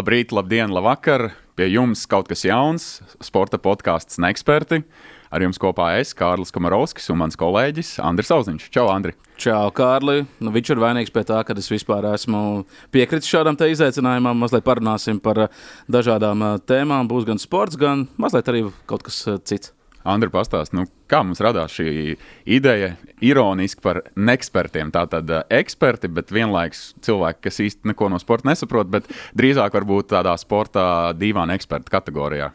Labrīt, labdien, labvakar! Pie jums kaut kas jauns, sporta podcasts Neeksperti. Ar jums kopā es, Kārlis Komarovskis un mans kolēģis Andris Auziņš. Čau, Andri! Čau, Kārli! Viņš ir vainīgs pie tā, ka es vispār esmu piekritis šādam te izaicinājumam. Mazliet parunāsim par dažādām tēmām. Būs gan sports, gan mazliet arī kaut kas cits. Andri, pastāst, kā mums radās šī ideja ironiski par neekspertiem. Tātad eksperti, bet vienlaiks cilvēki, kas īsti neko no sporta nesaprot, bet drīzāk varbūt tādā sportā dīvāna eksperta kategorijā.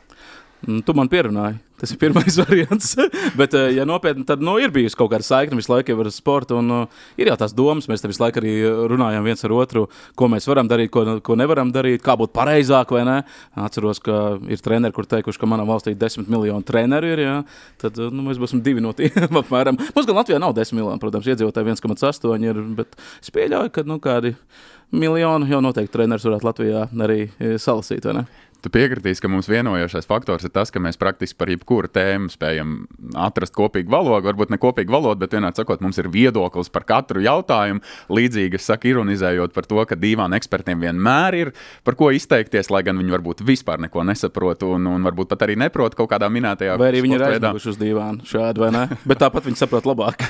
Tu man pierunāji. Tas ir pirmais variants. Bet, ja nopietni, tad ir bijusi kaut kāda saikne visu laiku ar sportu. Un, ir jau tās domas, mēs te visu laiku arī runājam viens ar otru, ko mēs varam darīt, ko nevaram darīt, kā būtu pareizāk vai ne. Atceros, ka ir treneri, kur teikuši, ka manā valstī 10 miljonu treneru ir. Jā. Tad mēs būsim 2 no tiem apmēram. Mums gan Latvijā nav 10 miljoni, protams, iedzīvotāji 1,8 ir, bet es pieļauju, ka kādi miljoni jau noteikti treneris varētu Latvijā arī salasīt, vai ne? Tu piekritīsi, ka mums vienojošais faktors ir tas, ka mēs praktiski par jebkuru tēmu spējam atrast kopīgu valodu. Varbūt ne kopīgu valodu, bet vienādi sakot, mums ir viedoklis par katru jautājumu. Līdzīgi, es saku, ironizējot par to, ka dīvāni ekspertiem vienmēr ir par ko izteikties, lai gan viņi varbūt vispār neko nesaprot un varbūt pat arī neprot kaut kādā minētajā. Vai arī viņi ir aizmiguši uz dīvānu šādi, vai ne? Bet tāpat viņi saprot labāk.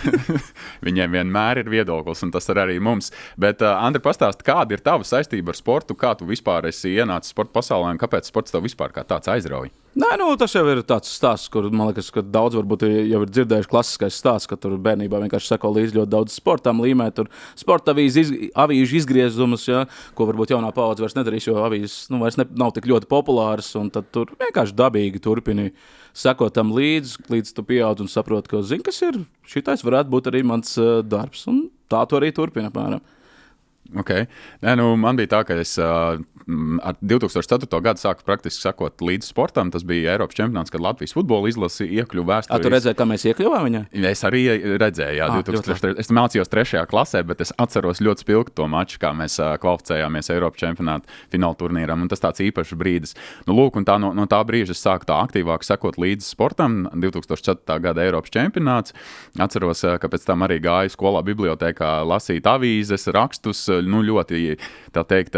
Viņiem vienmēr ir viedoklis, un tas ir arī mums. Bet, Andri, pastāst, kāda ir tava saistība ar sportu? Kā tu vispār esi ienācis sporta pasaulē un kāpēc sports tev vispār kā tāds aizrauja? Nē, tas jau ir tāds stāsts, kur, man liekas, ka daudz varbūt jau ir dzirdējuši klasiskais stāsts, ka tur bērnībā vienkārši seko līdzi ļoti daudz sportam līmē, tur sporta avīžu izgriezumus, ja, ko varbūt jaunā paudze vairs nedarīs, jo avīzes vairs nav tik ļoti populāras, un tad tur vienkārši dabīgi turpini sekot tam līdz tu pieaudz un saproti, ka, zini, kas ir, šitais varētu būt arī mans darbs, un tā tu arī turpini apmēram. Okay. Nē, man bija tā, ka es ar 2004. gadu sāku praktiski sekot līdz sportam. Tas bija Eiropas čempionāts, kad Latvijas futbola izlase iekļuva vēsturē. Tu redzēji, kā mēs iekļuvām viņai? Es arī redzēju, jā, 2003. Es mācījos 3. klasē, bet es atceros ļoti spilgti to maču, kā mēs kvalificējāmies Eiropas čempionāta fināla turnīram. Un tas tāds īpašs brīdis. Lūk, un no tā brīža es sāku tā aktīvāk sekot līdz sportam. 2004. gada Eiropas čempionāts. Atceros, ka pēc tam arī gāju skolā bibliotēkā lasīt avīzes, rakstus. Ļoti, tā teikt,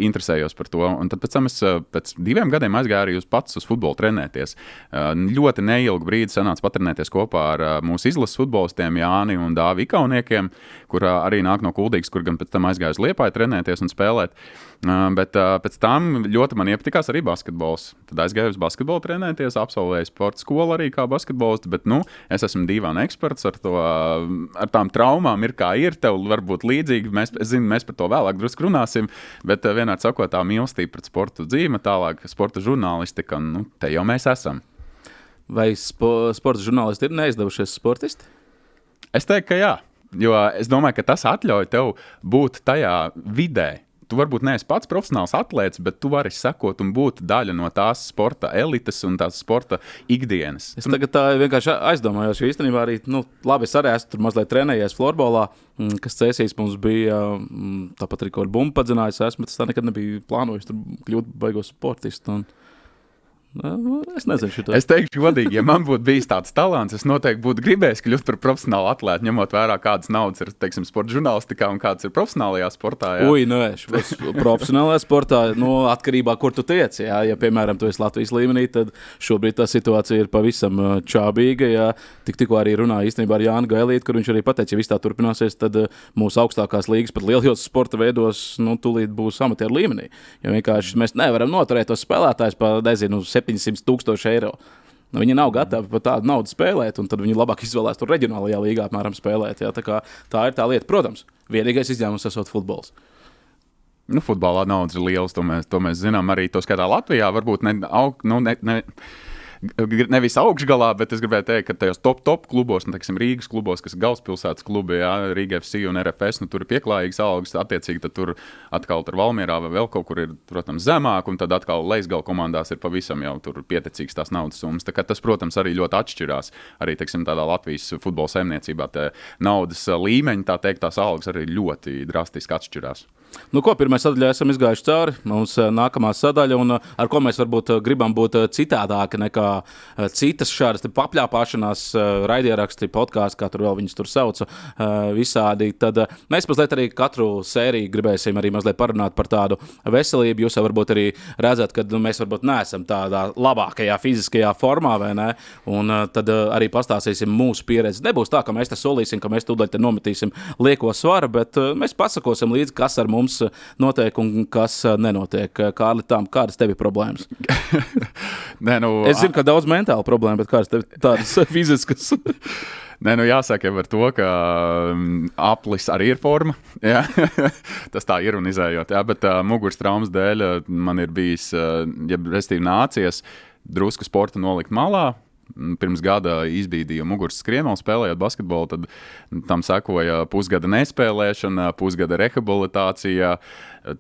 interesējos par to. Un tad pēc tam es pēc 2 gadiem aizgāju arī pats uz futbolu trenēties. Ļoti neilgu brīdi sanāca patrenēties kopā ar mūsu izlases futbolistiem Jāni un Dāvi Ikauniekiem, kur arī nāk no Kuldīgas, kur gan pēc tam aizgāju uz Liepāju trenēties un spēlēt. Bet pēc tam ļoti man iepatikās arī basketbols. Tad aizgāju uz basketbolu trenēties, absolvēju sporta skolu arī kā basketbolists, bet es esmu dīvāna eksperts ar tām traumām, ir kā ir, tev varbūt līdzīgi, mēs par to vēlāk drusku runāsim, bet vienādi sakot, tā mīlestība pret sportu dzīve, tālāk sporta žurnālistika, te jau mēs esam. Vai sporta žurnālisti ir neizdevušies sportisti? Es teiktu, ka jā, jo es domāju, ka tas atļauj tev būt tajā vidē. Tu varbūt neesi pats profesionāls atlēts, bet tu vari sekot un būt daļa no tās sporta elites un tās sporta ikdienas. Es tagad tā vienkārši aizdomājos, jo īstenībā arī, labi, es arī esmu tur mazliet trenējies florbolā, kas cēsīs mums bija, tāpat arī kaut bumbu padzinājis esmu, bet es tā nekad nebiju plānojis tur kļūt baigos sportistu. Es nezinu šito. Es teikšu godīgi, ja man būtu bijis tāds talants, es noteikti būtu gribējis kļūt par profesionālu atlētu, ņemot vērā, kādas naudas ir, teiksim, sporta žurnālistikā un kādas ir profesionālajā sportā. Jā. Profesionālajā sportā, atkarībā, kur tu tiec. Jā. Ja, piemēram, tu esi Latvijas līmenī, tad šobrīd tā situācija ir pavisam čābīga. Jā. Tikko arī runāju īstenībā ar Jānu Gailīti, kur viņš arī pateica, ja viss tā turpināsies, tad mūsu augstākās līgas pat lielajos sporta veidos, tūlīt būs amatieru līmenī. Jo vienkārši mēs nevaram noturēt tos spēlētājus pa, 700,000 eiro. Viņi nav gatavi par tādu naudu spēlēt, un tad viņi labāk izvēlēs tur reģionālajā līgā apmēram spēlēt. Jā. Tā ir tā lieta. Protams, vienīgais izņēmums esot futbols. Futbolā naudas ir lielas, to mēs zinām arī to skatā Latvijā. Varbūt nevis augšgalā, bet es gribēju teikt, ka tajos top klubos, teiksim, Rīgas klubos, kas ir galvaspilsētas klubi, jā, Rīga FC un RFS, tur ir pieklājīgas algas, attiecīgi tad tur atkal tur Valmierā vai vēl kaut kur ir, protams, zemāk, un tad atkal Leisgala komandās ir pavisam jau tur pieticīgs tās naudas summas. Tā kā tas, protams, arī ļoti atšķirās. Arī, teiksim, tādā Latvijas futbola saimniecībā naudas līmeņi, tā teikt, tās algas arī ļoti drastiski atšķirās. Pirmā sadaļā esam izgājuši cauri. Mums nākamā sadaļa, un ar ko mēs varbūt gribam būt citādāki nekā citas šādas papļāpāšanās raidieraksti, podkāsti, kā tur vēl viņus tur sauca, visādi. Tad mēs mazliet arī katru sēriju gribēsim arī mazliet parunāt par tādu veselību. Jūs jau varbūt arī redzat, ka mēs varbūt neesam tādā labākajā fiziskajā formā, vai ne? Un tad arī pastāstīsim mūsu pieredzi. Nebūs tā, ka mēs te solīsim, ka mēs tūdaļ te nometīsim lieko svaru, bet mēs pasakosim līdzi, kas ar mums notiek un kas nenotiek. Kārli, kādas tev ir problēmas? Nē, es zinu, ka daudz mentāla problēma, bet kādas tev tādas fiziskas? Nē, jāsaka jau ar to, ka aplis arī ir forma, jā. Tas tā ironizējot, jā, bet muguras traumas dēļ man ir bijis, restīvi nācies drusku sporta nolikt malā. Pirms gada izbīdīja muguras skrienolu spēlējot basketbolu, tad tam sekoja pusgada nespēlēšana, pusgada rehabilitācija.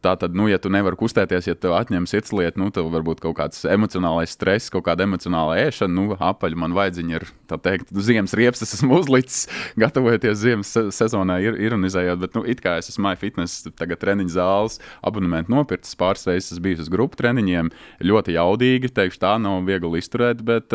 Tātad, ja tu nevari kustēties, ja tev atņem sirdslietu, tev varbūt kaut kāds emocionālais stress, kaut kāda emocionāla ēšana, apaļ man vajadzīņi ir, tā teikt, ziemas riepstas esmu uzlicis, gatavojoties ziemas sezonai ironizējot, bet, it kā es esmu MyFitness, tagad treniņu zāles, abonementu nopirktas, pāris reizes biju uz grupu treniņiem, ļoti jaudīgi, teikšu tā, nav viegli izturēt, bet,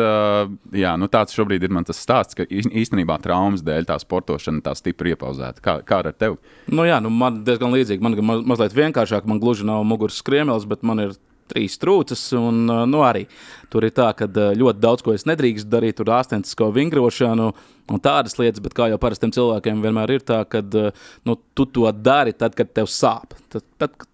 jā, tāds šobrīd ir man tas stāsts, ka īstenībā traumas dēļ tā sportošana tā stipri iepauzēta. Kā ar tevi? Man diezgan līdzīgi, man mazliet vienkāršāk, man gluži nav muguras skriemelis, bet man ir 3 trūces, un arī tur ir tā, ka ļoti daudz ko es nedrīkst darīt, tur ārstenisko vingrošanu un tādas lietas, bet kā jau parastiem cilvēkiem vienmēr ir tā, ka tu to dari tad, kad tev sāp.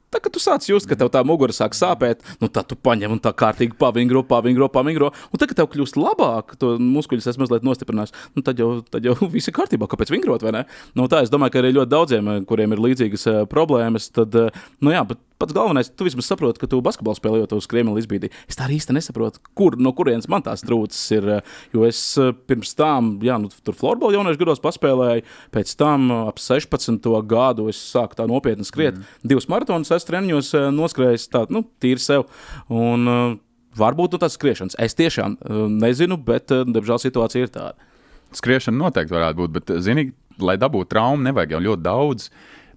Tad, kad tu sāc just, ka tev tā mugura sāk sāpēt, tad tu paņem un tā kārtīgi pavingro, un tad, kad tev kļūst labāk, to muskuļus es mazliet nostiprinās, tad jau viss ir kārtībā, kāpēc vingrot, vai ne? Tā es domāju, ka arī ļoti daudziem, kuriem ir līdzīgas problēmas, tad, bet pats galvenais, tu vismaz saproti, ka tu basketbolu spēlējot uz skriemeli izbīdīji. Es tā arī īsti nesaprotu, no kurienes man tās trūces ir, jo es pirms tam, tur florbolu jauniešu gados paspēlēju, pēc tam ap 16. gadu es sāku tā nopietni skriet. 2 maratonus es treniņos noskrējis tā, tīri sev, un varbūt tas skriešanas. Es tiešām nezinu, bet, diemžēl, situācija ir tāda. Skriešana noteikti varētu būt, bet, zini, lai dabūtu traumu, nevajag jau ļoti daudz.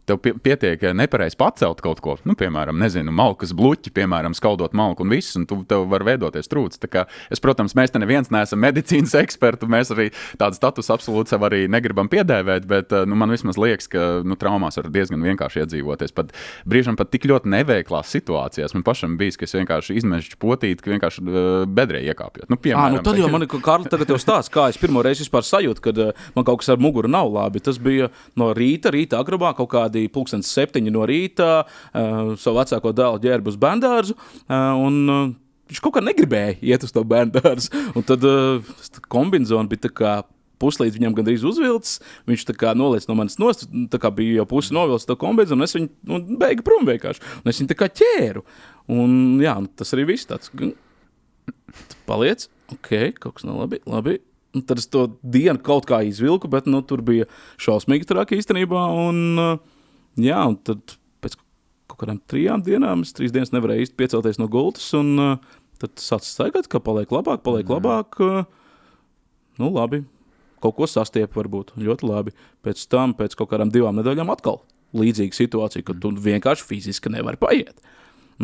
Tev pietiek nepareizi pacelt kaut ko, piemēram, malkas bluķi, piemēram, skaldot malku un viss, un tev var veidoties trūcis. Tā kā protams, mēs te neviens neesam medicīnas eksperti, mēs arī tādu statusu absolūti sev arī negribam piedēvēt, bet man vismaz liekas, ka traumās var diezgan vienkārši iedzīvoties. Brīžam pat tik ļoti neveiklās situācijās. Man pašam bijis, ka es vienkārši izmežģu potīti, ka vienkārši bedrē iekāpjot. Piemēram, tad jau man, Kārli, tagad tev stāsts, kā es pirmo reizi vispār sajūtu, kad man kaut kas ar muguru nav labi. Tas bija no rīta agrumā, kaut kādi 7:00 no rīta, savu vecāko dēlu ģērbu uz bērndārzu, un viņš kaut kā negribēja iet uz to bērndārzu. Un tad kombinzona bija tā kā puslīdz viņam gandrīz uzvilcis, viņš tā kā noliec no manis nost, tā kā bija jau pusi novilcis to kombinzonu, un es viņu beigu prom vienkārši. Un es viņu tā kā ķēru. Un tas arī viss tāds. Paliec, kaut kas nav labi. Un tad es to dienu kaut kā izvilku, bet tur bija šausmīgi traki īstenībā, un tad pēc kaut kādām 3 dienām, es 3 dienas nevarēju īsti piecelties no gultas, un tad sāc staigāt, ka paliek labāk. Labi, kaut ko sastiep varbūt, ļoti labi. Pēc tam, pēc kaut kādām 2 nedēļām atkal līdzīga situācija, ka tu vienkārši fiziski nevari paiet.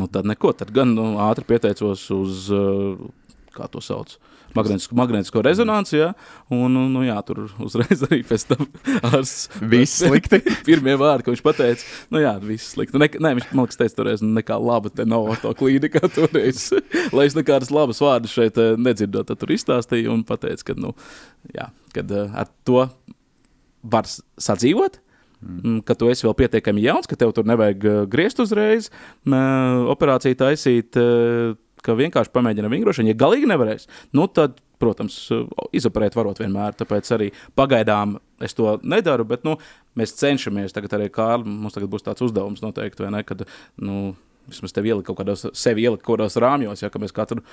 Tad neko, tad gan ātri pieteicos uz, kā to sauc, magnētisko rezonanci, un tur uzreiz arī pēc tam viss slikti. Pirmie vārdi, ko viņš pateica, viss slikti. Viņš, man liekas, teica toreiz, nekā laba te nav to klīnikā toreiz. Lai es nekādas labas vārdas šeit nedzirdot, tad tur izstāstīju un pateica, ka, kad ar to var sadzīvot, ka tu esi vēl pietiekami jauns, ka tev tur nevajag griezt uzreiz, operāciju taisīt, ka vienkārši pamēģina vingrošanu. Ja galīgi nevarēs, tad, protams, izoperēt varot vienmēr, tāpēc arī pagaidām es to nedaru, bet, mēs cenšamies, tagad arī Kārli, mums tagad būs tāds uzdevums noteikti, vai ne, kad, vismaz tev sevi ielikt kaut kādos rāmjos, ka mēs katru,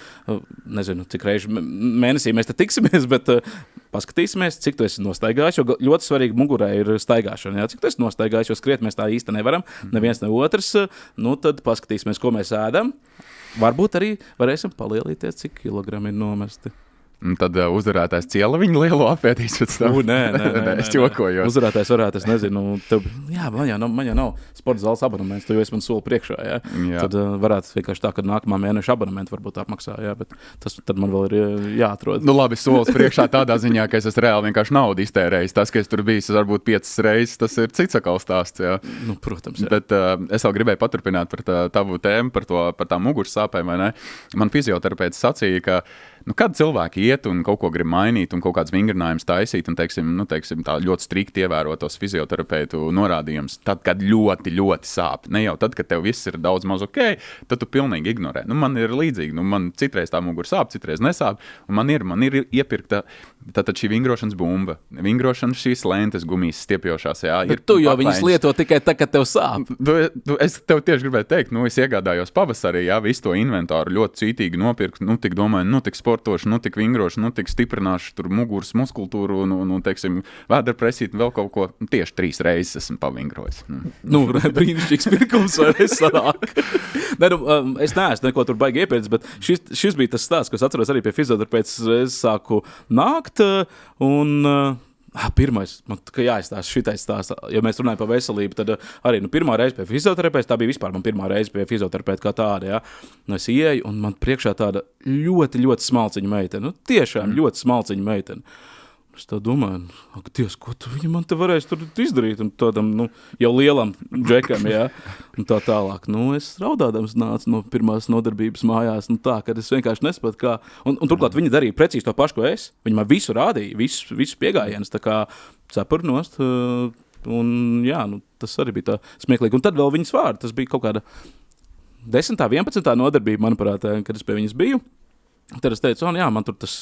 nezinu, cik reizi mēnesī mēs te tiksimies, bet paskatīsimies, cik tu esi nostaigājis, jo ļoti svarīgi mugurai ir staigāšana, cik tu esi nostaigājis, jo skriet mēs tā īsti nevaram, neviens ne otrs, tad paskatīsimies, ko mēs ēdam. Varbūt arī varēsim palielīties, cik kilogrami ir nomesti. Un tad uzvarētājs ciela viņu lielo apētīs pēc tam. Nē, es jokoju. Uzvarētājs varētu, es nezinu, man jau nav sporta zāles abonements, tu jau esi man soli priekšā, jā. Tad varētu vienkārši tā, ka nākamā mēneša abonementu varbūt apmaksā, jā, bet tad man vēl ir jāatrod. Nu labi, solis priekšā tādā ziņā, ka es esmu reāli vienkārši naudu iztērējis. Tas, ka es tur bijis varbūt 5 reizes, tas ir cits atkal stāsts, jā. Nu, protams, jā. Bet es vēl gribēju paturpināt par tavu tēmu, par tām muguras sāpēm, vai ne? Man fizioterapeits sacīja, ka kad cilvēki iet un kaut ko grib mainīt un kaut kāds vingrinājumus taisīt un, teiksim, tā ļoti strikti ievērot tos fizioterapeitu norādījumus, tad, kad ļoti, ļoti sāp. Ne jau tad, kad tev viss ir daudz maz ok, tad tu pilnīgi ignorē. Man ir līdzīgi, man citreiz tā mugura sāp, citreiz nesāp, un man ir iepirkta tātad šī vingrošanas bumba, vingrošanas šīs lentes gumijas stiepjošās, jā. Bet tu jau viņas lieto tikai tā, kad tev sāp. Es tev tieši gribēju teikt, es iegādājos pavasarī, jā, visu to inventāru ļoti cītīgi nopirkt, tik domāju, tik sportošu, tik vingrošu, tik stiprināšu tur muguras muskultūru un teiksim, vēderpresīt un vēl kaut ko. Tieši 3 reizes esmu pavingrojis. Brīnišķīgs pirkums vai nesanāk. Es neesmu neko tur baigi iepērcis, bet šis bija tas stāsts, ko es atceros arī pie fizioterapeits. Es sāku nākt un pirmais, man jāizstāsta šitais stāsts, ja mēs runājam par veselību, tad arī pirmā reize pie fizioterapeita, tā bija vispār man pirmā reize pie fizioterapeita kā tāda, jā. Es ieeju un man priekšā tāda ļoti, ļoti smalciņa meitene, tiešām ļoti smalciņa meitene. Es tā domāju, ak, Dievs, ko tu viņa man te varēs tur izdarīt, un tādam, jau lielam džekam, jā, un tā tālāk. Es raudādams nācu no pirmās nodarbības mājās, tā, kad es vienkārši nespētu kā, un turklāt viņa darīja precīzi to pašu, ko es. Viņa man visu rādīja, visu piegājienus, tā kā cepuri nost, un jā, tas arī bija tā smieklīgi. Un tad vēl viņas vārdi, tas bija kaut kāda 10. 11. nodarbība, manuprāt, kad es pie viņas biju. Tad es teicu, jā, man tur tas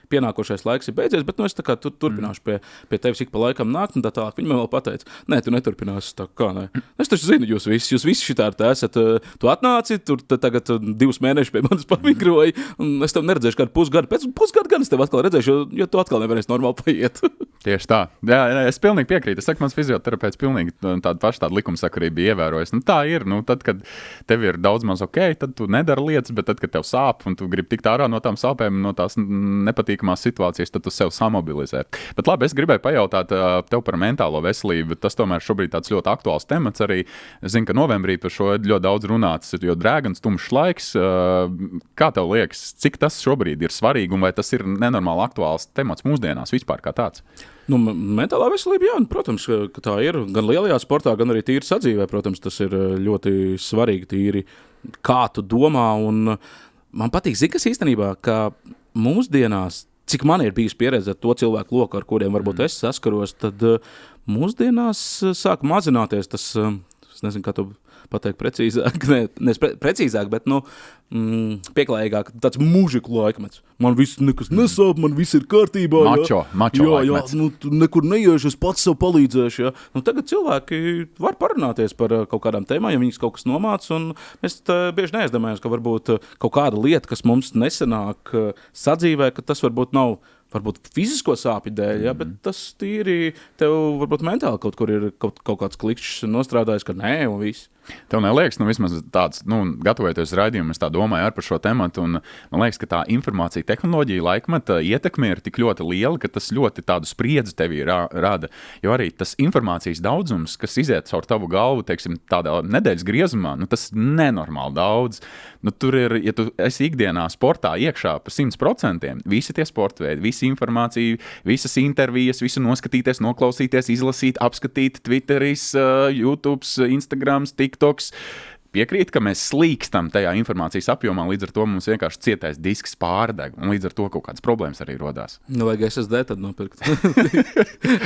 pienākošais laiks ir beidzies, bet es tā kā turpināšu pie tevis ik pa laikam nākt, un tā tālāk. Viņa man vēl pateica, nē, tu neturpināsi, tā kā nē. Es taču zinu, jūs visi šitādi esat, tu atnāci, tur tagad 2 mēnešus pie manis pavingroji, un es tev neredzēšu kādu pusgadu, pēc pusgadu gan es tev atkal redzēšu, jo tu atkal nevarēsi normāli paiet. Tieši tā. Jā, es pilnīgi piekrītu. Es saku, mans fizioterapeits pilnīgi tādu likumsakarību bija ievērojis. Tā ir, tad, kad tev ir daudz maz ok, tad tu nedari lietas, bet tad, kad tev sāp un tu gribi tikt ārā no tām sāpēm, no tās nepatīkamās situācijas, tad tu sev samobilizē. Bet labi, es gribēju pajautāt tev par mentālo veselību. Tas tomēr šobrīd tāds ļoti aktuāls temats arī. Es zinu, ka novembrī par šo ļoti daudz runāts, jo drēgans, tumšs laiks. Kā tev liekas, cik tas šobrīd ir svarīgi un vai tas ir nenormāli aktuāls temats mūsdienās vispār kā tāds? Mentālā veselība, jā, protams, ka tā ir gan lielajā sportā, gan arī tīri sadzīvē. Protams, tas ir ļoti svarīgi tīri, kā tu domā, un man patīk, kas īstenībā, ka mūsdienās, cik man ir bijusi pieredze ar to cilvēku loku, ar kuriem varbūt es saskaros, tad mūsdienās sāk mazināties tas, es nezinu, kā to pateikt precīzāk, precīzāk, bet, pieklājīgāk, tāds mūžiku laikmets. Man viss nekas nesāp, man viss ir kārtībā. Mačo laikmets. Tu nekur neiešu, es pats sev palīdzēšu, jā. Tagad cilvēki var parunāties par kaut kādām tēmām, ja viņas kaut kas nomāc, un mēs bieži neaizdomājamies, ka varbūt kaut kāda lieta, kas mums nesenāk sadzīvē, ka tas varbūt nav fizisko sāpju dēļ, bet tas tīri tev varbūt mentāli kaut kur ir kaut kāds klikšķis nostrādājis, ka nē, un viss. Tev neliekas, vismaz tāds, gatavojoties raidījumu, es tā domāju par šo tematu, un man liekas, ka tā informācija tehnoloģija laikmeta ietekme ir tik ļoti liela, ka tas ļoti tādu spriedzi tevī rada, jo arī tas informācijas daudzums, kas iziet caur tavu galvu, teiksim, tādā nedēļas griezumā, tas ir nenormāli daudz. Tur ir, ja tu esi ikdienā sportā iekšā par 100%, visi tie sportveidi, visi informācija, visas intervijas, visu noskatīties, noklausīties, izlasīt, apskatīt, Twitteris, YouTubes, Instagrams, TikToks. Piekrīt, ka mēs slīkstam tajā informācijas apjomā, līdz ar to mums vienkārši cietais disks pārdeg, un līdz ar to kaut kādas problēmas arī rodās. Vajag SSD tad nopirkt.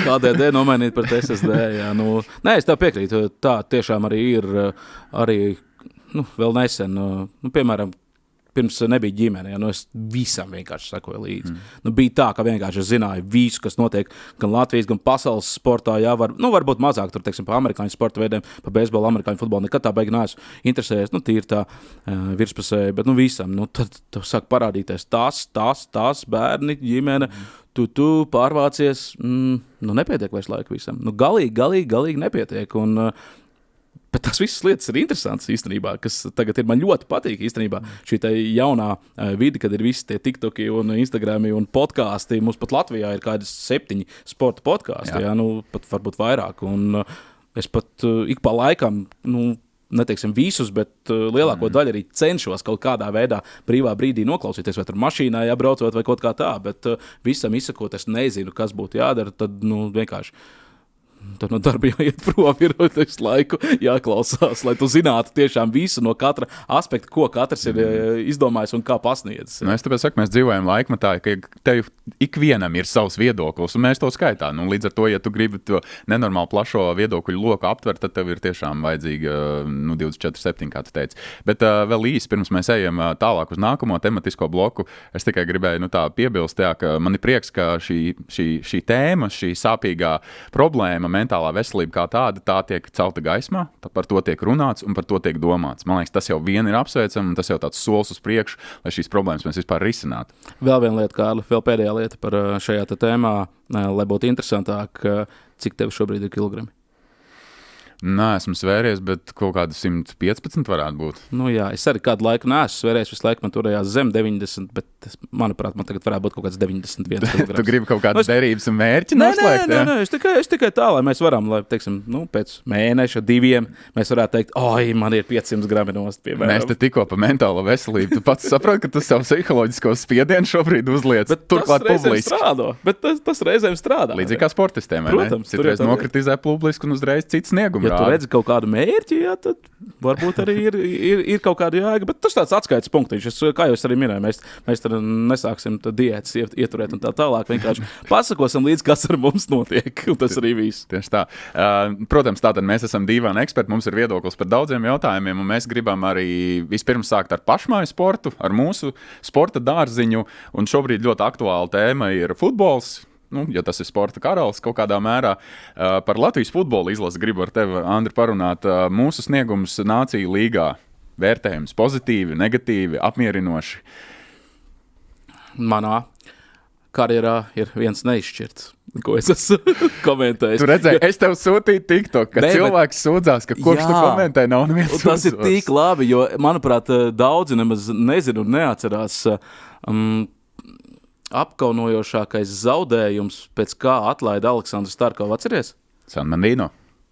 HDD nomainīt par SSD, jā. Nē, es tā piekrītu, tā tiešām arī ir, vēl nesen, piemēram, pirms nebija ģimene, es visam vienkārši sekoju līdzi. Bija tā, ka vienkārši es zināju visu, kas notiek gan Latvijas, gan pasaules sportā, varbūt mazāk tur, teiksim, pa amerikāņu sporta veidiem, pa beisbolu, amerikāņu futbolu, nekad tā beigi neesmu interesējies, tīri tā virspusēji, bet visam, tad sāk parādīties tās bērni, ģimene, tu pārvācies, nepietiek vairs laika visam. Galīgi nepietiek, un Bet tas visas lietas ir interesants īstenībā, kas tagad ir man ļoti patīk īstenībā. Šī jaunā vide, kad ir visi tie TikToki un Instagrami un podkāsti. Mums pat Latvijā ir kādi 7 sporta podkāsti, pat varbūt vairāk. Un es pat ik pa laikam, neteiksim visus, bet lielāko daļu arī cenšos kaut kādā veidā brīvā brīdī noklausīties, vai tur mašīnā jābraucot vai kaut kā tā, bet visam izsakot, es nezinu, kas būtu jādara, tad vienkārši tad no darba jāiet prom, ir visu laiku jāklausās, lai tu zinātu tiešām visu no katra aspekta, ko katrs ir izdomājis un kā pasniedzis. Es tāpēc saku, mēs dzīvojam laikmatā, ka tev ikvienam ir savs viedoklis, un mēs to skaitā. Līdz ar to, ja tu gribi to nenormāli plašo viedokļu loku aptvert, tad tev ir tiešām vajadzīga 24/7, kā tu teici. Bet vēl īsi, pirms mēs ejam tālāk uz nākamo tematisko bloku, es tikai gribēju piebilst, ka man ir prieks, ka šī tēma, šī sāpīgā problēma, mentālā veselība kā tāda, tā tiek celta gaismā, par to tiek runāts un par to tiek domāts. Man liekas, tas jau vien ir apsveicami, un tas jau tāds solis uz priekšu, lai šīs problēmas mēs vispār risinātu. Vēl viena lieta, Kārli, vēl pēdējā lieta par šajā tēmā, lai būtu interesantāk, cik tev šobrīd ir kilogrami? Nē, esmu svēries, bet kaut kāda 115 varētu būt. Jā, es arī kādu laiku neesmu svēries, visu laiku man turējās zem 90, bet, manuprāt, man tagad varētu būt kaut kāds 91 kg. Tu gribi kaut kādas derības un mērķi noslēgt? Nē, es tikai tā, lai mēs varam, lai, teiksim, pēc mēneša, 2, mēs varētu teikt, man ir 500 grami nost, piemēram. Mēs te tikko pa mentālo veselību. Tu pats saproti, ka tu savu psiholoģisko spiedienu šobrīd uzliec. Turklāt publiski. Bet tas reizēm strādā. Līdzīgi kā sportistiem, vai ne? Citreiz nokritizē publiski un uzreiz cits sniegums. Ja tu redzi kaut kādu mērķi, tad varbūt arī ir kaut kāda jēga, bet tas tāds atskaites punktiņš. Kā jau es arī minēju, mēs tad nesāksim diētas ieturēt un tā tālāk. Vienkārši pasakosim līdz, kas ar mums notiek, un tas arī viss. Tieši tā. Protams, tātad mēs esam dīvaini eksperti, mums ir viedoklis par daudziem jautājumiem, un mēs gribam arī vispirms sākt ar pašmāju sportu, ar mūsu sporta dārziņu, un šobrīd ļoti aktuāla tēma ir futbols. Ja tas ir sporta karalis kaut kādā mērā. Par Latvijas futbola izlasi gribu ar tevi, Andri, parunāt. Mūsu sniegums nāciju līgā vērtējums pozitīvi, negatīvi, apmierinoši. Manā karjerā ir viens neizšķirts, ko es esmu komentējis. Tu redzēji, es tev sūtīju TikTok, ka cilvēks sūdzās, ka kurš tu komentē, nav neviens sūdzos. Tas ir tik labi, jo, manuprāt, daudzi nemaz nezinu un neatcerās apkaunojošākais zaudējums, pēc kā atlaida Aleksandru Starkovu, atceries? San Marino.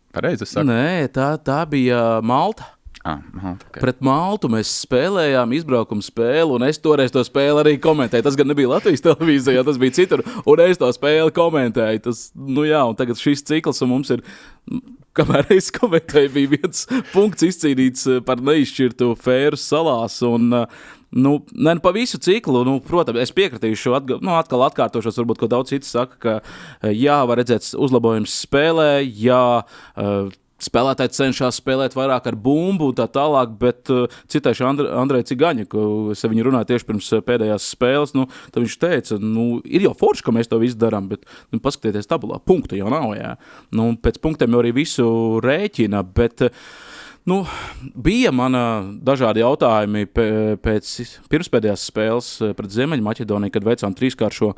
Pareizi es saku? Nē, tā bija Malta. Malta, okay. Pret Maltu mēs spēlējām izbraukumu spēli, un es toreiz to spēli arī komentēju. Tas gan nebija Latvijas televīzijā, tas bija citur, un es to spēli komentēju. Un tagad šis cikls, un mums ir, kamēr es komentēju, bija viens punkts izcīnīts par neizšķirtu Fēru salās, un pa visu ciklu, protams, es piekritīšu, atkal atkārtošos, varbūt, ko daudz citi saka, ka var redzēt uzlabojums spēlē, spēlētāji cenšas spēlēt vairāk ar bumbu un tā tālāk, bet citaiši Andreja Cigaņa, ko es viņu runāju tieši pirms pēdējās spēles, tad viņš teica, ir jau forši, ka mēs to visu darām, bet paskatieties tabulā, punktu jau nav, jā. Pēc punktiem jau arī visu rēķina, bet bija man dažādi jautājumi pēc pirmspēdējās spēles pret Ziemeļmaķedoniju, kad veicām 3-kāršo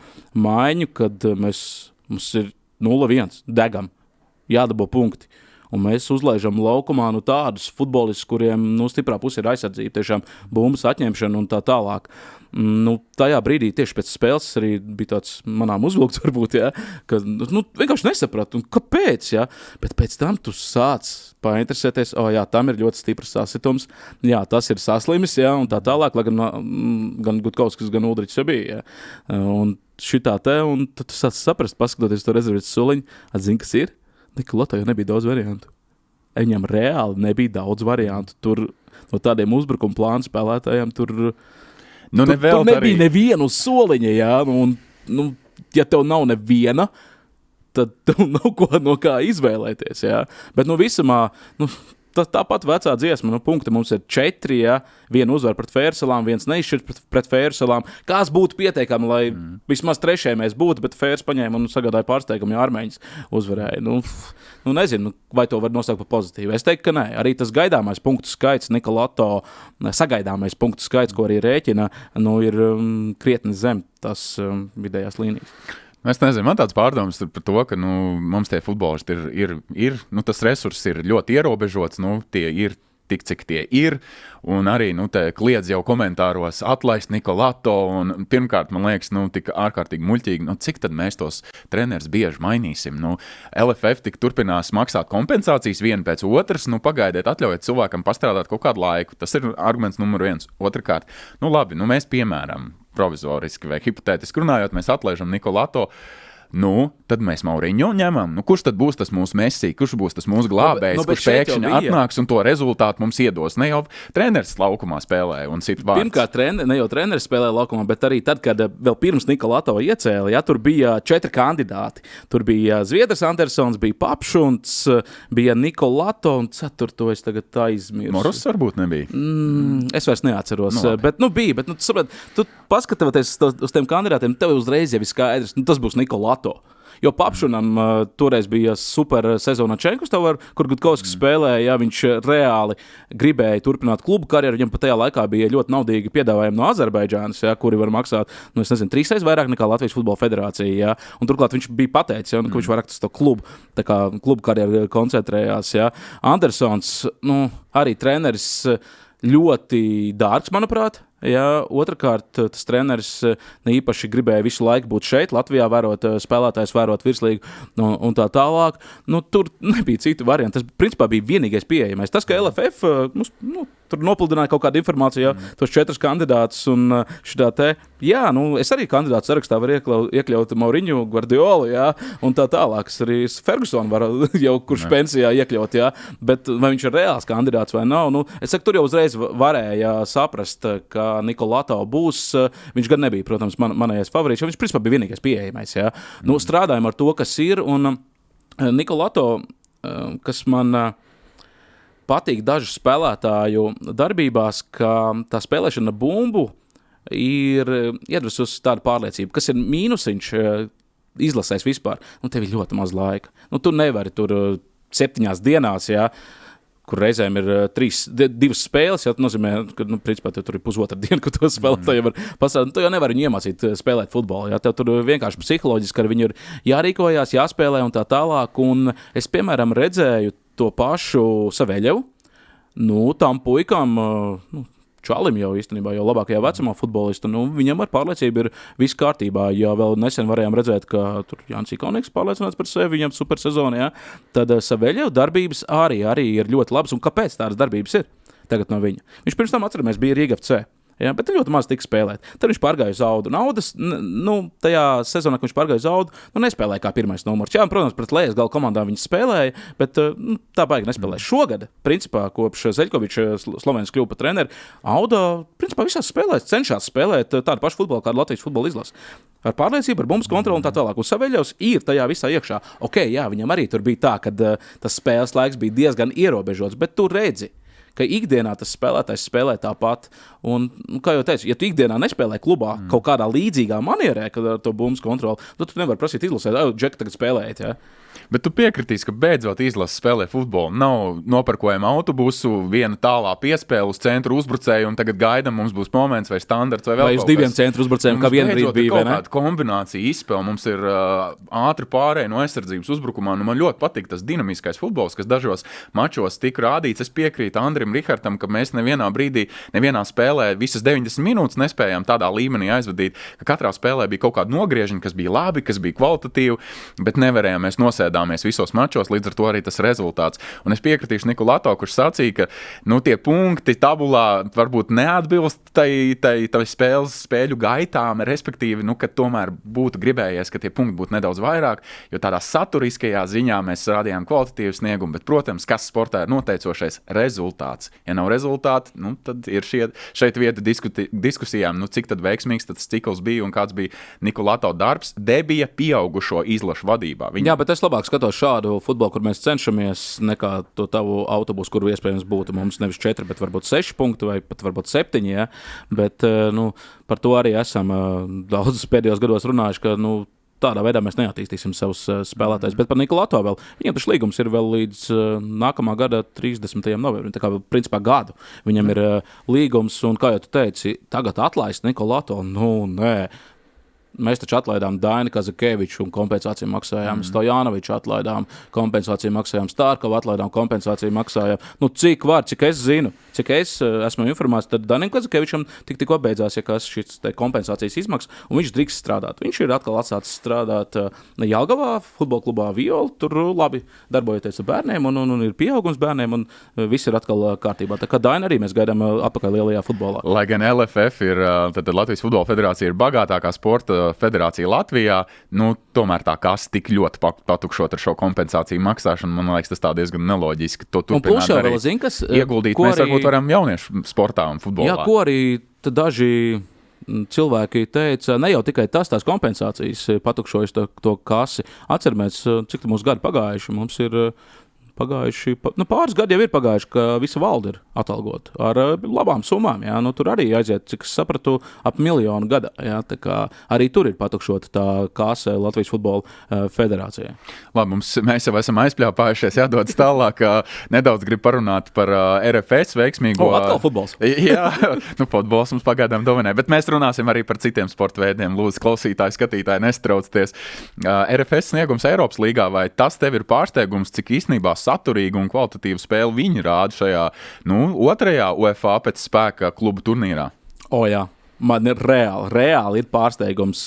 maiņu, kad mums ir 0-1, degam, jādabū punkti. Un mēs uzlaižam laukumā tādus futbolistus, kuriem stiprā puse ir aizsardzība, tiešām bumbas atņemšana un tā tālāk. Tajā brīdī tieši pēc spēles arī bija tāds manām uzvilkts varbūt, ka vienkārši nesapratu, kāpēc, bet pēc tam tu sāc painteresēties, tam ir ļoti stiprs sasitums, tas ir saslimis, un tā tālāk, lai gan Gutkauskas, gan Uldričs bija, un šitā un tad tu sāc saprast, paskatoties to rezervītas soliņu, atzini, kas ir. Nikolotā jau nebija daudz variantu. Viņam reāli nebija daudz variantu. Tur no tādiem uzbrukuma plānu spēlētājiem tur nebija neviena uz soliņa, ja tev nav neviena, tad tev nav no kā izvēlēties, Bet visumā, tāpat vecā dziesma, punkti mums ir 4, viena uzvar pret Fērsalām, viens neizšķirt pret Fērsalām. Kas būtu pietiekami, lai vismaz 3. mēs būtu, bet Fērs paņēma un sagādāja pārsteigumu, ja Armēņas uzvarēja. Nezinu, vai to var nosaukt par pozitīvu. Es teiktu, ka nē. Arī tas gaidāmais punktu skaits, Nikolato sagaidāmais punktu skaits, ko arī rēķina, ir krietni zem tas vidējās līnijas. Es nezinu, man tāds pārdoms par to, ka mums tie futbolisti ir tas resurss ir ļoti ierobežots, tie ir tik, cik tie ir, un arī, te kliedz jau komentāros atlaist Nikolato, un pirmkārt, man liekas, tik ārkārtīgi muļķīgi, cik tad mēs tos trenerus bieži mainīsim, LFF tik turpinās maksāt kompensācijas vienu pēc otras, pagaidiet, atļaujiet cilvēkam pastrādāt kaut kādu laiku, tas ir arguments numur 1. Otrakārt, labi, mēs piemēram provizoriski vai hipotētiski runājot, mēs atlaižam Nikolato, tad mēs Mauriņo ņemam. Kurš tad būs tas mūsu Messi, kurš būs tas mūsu glābējs, kurš pēkšņi atnāks un to rezultātu mums iedos? Ne jau treneris laukumā spēlē un sit vārds. Pirmkārt, ne jau treneris spēlē laukumā, bet arī tad, kad vēl pirms Nikolato iecēla, tur bija 4 kandidāti. Tur bija Zviedrs Andersons, bija Papšunts, bija Nikolato un 4. es tagad aizmirsu. Moros varbūt nebija. Es vairs neatceros, bet bija. Bet, saprāt, tu paskatoties uz tiem kandidātiem, tev uzreiz jau ir skaidrs, tas būs Nikolato. Jo Papšunam toreiz bija super sezona Čenkustovā, kur Gutkovskis spēlēja, viņš reāli gribēja turpināt klubu karjeru, viņam pat tajā laikā bija ļoti naudīgi piedāvājumi no Azerbaidžānas, kuri var maksāt, 3 reizes vairāk nekā Latvijas Futbola Federācija, un turklāt viņš bija pateicis, ka viņš vairāk tas to klubu karjeru koncentrējās, Andersons, arī treneris ļoti dārgs, manuprāt. Otrakārt, tas treneris ne īpaši gribēja visu laiku būt šeit, Latvijā vērot spēlētājs, vērot virslīgu un tā tālāk. Tur nebija citu variantu. Tas, principā, bija vienīgais pieejamais. Tas, ka LFF tur nopludināja kaut kādu informāciju, tos 4 kandidātus un šitā te. Es arī kandidātu sarakstā varu iekļaut Mauriņu, Guardiolu, un tā tālāk. Arī Fergusonu var jau kurš pensijā iekļaut, bet vai viņš ir reāls kandidāts vai nav? Es saku, tur jau uzreiz varēja saprast, ka Nikolato būs. Viņš gan nebija, protams, manējais favorīts, jo viņš principā bija vienīgais pieejamais. Strādājam ar to, kas ir, un Nikolato, kas man patīk dažu spēlētāju darbībās, ka tā spēlēšana bumbu ir iedvesusi tādu pārliecību, kas ir mīnusiņš izlasēs vispār. Tev ir ļoti maz laika. Tu nevari tur 7 dienās, kur reizēm ir 2 spēles, tas nozīmē, ka, principā, tur ir pusotra diena, kad to spēlētāji var pasādāt. Tu jau nevari viņu iemācīt spēlēt futbolu, Tev tur vienkārši psiholoģiski, ka viņu ir jārīkojās, jāspēlē un tā tālāk, un es, piemēram, redzēju to pašu Saveļevu, tam puikam, čalim jau īstenībā, jau labākajā vecumā futbolistu, viņam ar pārliecību ir viss kārtībā. Ja vēl nesen varējām redzēt, ka tur Jānis Ikaunieks pārliecināts par sevi, viņam super sezona, tad Saveļeva darbības arī ir ļoti labas. Un kāpēc tādas darbības ir tagad no viņa? Viņš pirms tam atceramies bija Rīga FC. Bet ļoti maz tika spēlēt. Tad viņš pārgāja uz Audu. Naudas, tajā sezonā, kad viņš pārgāja uz Audu, nespēlēja kā pirmais numurs. Protams, pret Lejas gala komandām viņš spēlēja, bet tā baigi nespēlēja. Šogad, principā, kopš Zeļkoviča Slovēns kļuva par treneri, Auda, principā, visās spēlēs cenšas spēlēt tādu pašu futbolu, kādu Latvijas futbola izlase. Ar pārliecību, ar bumbas kontroli un tā tālāk. Un Saveļevs ir tajā visā iekšā. Viņam arī tur bija tā, ka tas spēles laiks bija diezgan ierobežots, bet tu redzi, ka ikdienā tas spēlētājs spēlē tāpat. Un, kā jau teicu, ja tu ikdienā nespēlē klubā kaut kādā līdzīgā manierē, kad ar to bumbas kontroli, tad tu nevari prasīt izlasēt, Džeki tagad spēlējat, Bet tu piekritīs, ka beidzot izlase spēlē futbolu. Nav noparkojama autobusu, viena tālā piespēle uz centru uzbrucēju, un tagad gaidām, mums būs moments vai standarts vai vēl kaut kas. Vai uz 2 centru uzbrucējiem, kā viena brīdi bija, vai ne? Kāda kombinācija izspēle, mums ir ātri pārēja no aizsardzības uzbrukumā. Man ļoti patīk tas dinamiskais futbols, kas dažos mačos tika rādīts. Es piekrītu Andrim Rihartam, ka mēs nevienā brīdī, nevienā spēlē visas 90 minūtes nespējām tādā līmenī aizvadīt, ka katrā spēlē bija kaut kāda nogriežņa, kas bija labi, kas bija kvalitatīvi, bet nevarējām mēs nosēdāmies visos mačos, līdz ar to arī tas rezultāts. Un es piekritīšu Nikolato, kurš sacīja, ka tie punkti tabulā varbūt neatbilst tai spēļu gaitām, respektīvi, ka tomēr būtu gribējies, ka tie punkti būtu nedaudz vairāk, jo tādā saturiskajā ziņā mēs rādījām kvalitatīvu sniegumu, bet, protams, kas sportā ir noteicošais rezultāts. Ja nav rezultāti, tad ir šeit vieta diskusijām, cik tad veiksmīgs tas cikls bija un kāds bija Nikolato darbs, debija pieaugušo izlašu vadībā. Bet es labāk skatos šādu futbolu, kur mēs cenšamies, nekā to tavu autobusu, kur iespējams būtu mums nevis 4, bet varbūt 6 punkti vai pat varbūt 7, bet par to arī esam daudzus pēdējos gados runājuši, ka tādā veidā mēs neattīstīsim savus spēlētājus. Bet par Nikolato vēl, viņam tas līgums ir vēl līdz nākamā gada 30. novembrim, tā kā principā gadu. Viņam ir līgums, un kā jau tu teici, tagad atlaist Nikolato, nē. Mēs taču atlaidām Dainu Kazakeviču un kompensāciju maksājām, Stojanoviču atlaidām, kompensāciju maksājām, Stārkovu atlaidām, kompensāciju maksājām. Cik var, cik es zinu, cik es esmu informēts, tad Danim Kazakevičam tikko beidzās, šis kompensācijas izmaksas, un viņš drīkst strādāt. Viņš ir atkal atsācis strādāt Jelgavā, futbola klubā Viola, tur labi darbojoties ar bērniem, un ir pieaugums bērniem, un viss ir atkal kārtībā. Tā kā Dainu arī mēs gaidām atpakaļ lielajā futbolā. Lai gan LFF ir, tad Latvijas Futbola Federācija ir bagātākā sporta federācija Latvijā, tomēr tā kasa tik ļoti patukšot ar šo kompensāciju maksāšanu, man liekas, tas tā diezgan neloģiski. To turpināt darīt. Zin, kas, ieguldīt mēs varbūt varam jauniešu sportā un futbolā. Jā, ko arī daži cilvēki teica, ne jau tikai tās kompensācijas patukšojas to kasi. Atceramies, cik mums gadi pagājuši. Mums ir pagājuši, pāris gadi jau ir pagājuši, ka visa valde ir atalgota ar labām summām. Jā. Tur arī aiziet, cik es sapratu, ap 1 miljonu gadā. Jā. Tā kā arī tur ir patukšota tā kāse Latvijas Futbola Federācijai. Labi, mēs jau esam aizpļāpājušies, jādodas tālāk. Nedaudz grib parunāt par RFS veiksmīgo. Atkal futbols. Jā, futbols mums pagaidām dominē, bet mēs runāsim arī par citiem sporta veidiem. Lūdzu, klausītāji, skatītāji, nestraucieties. RFS sniegums Eiropas līgā, vai tas tev ir pārsteigums, cik īstenībā saturīgu un kvalitatīvu spēli viņi rāda šajā, otrajā UEFA pēc spēka klubu turnīrā? Jā, man ir reāli ir pārsteigums.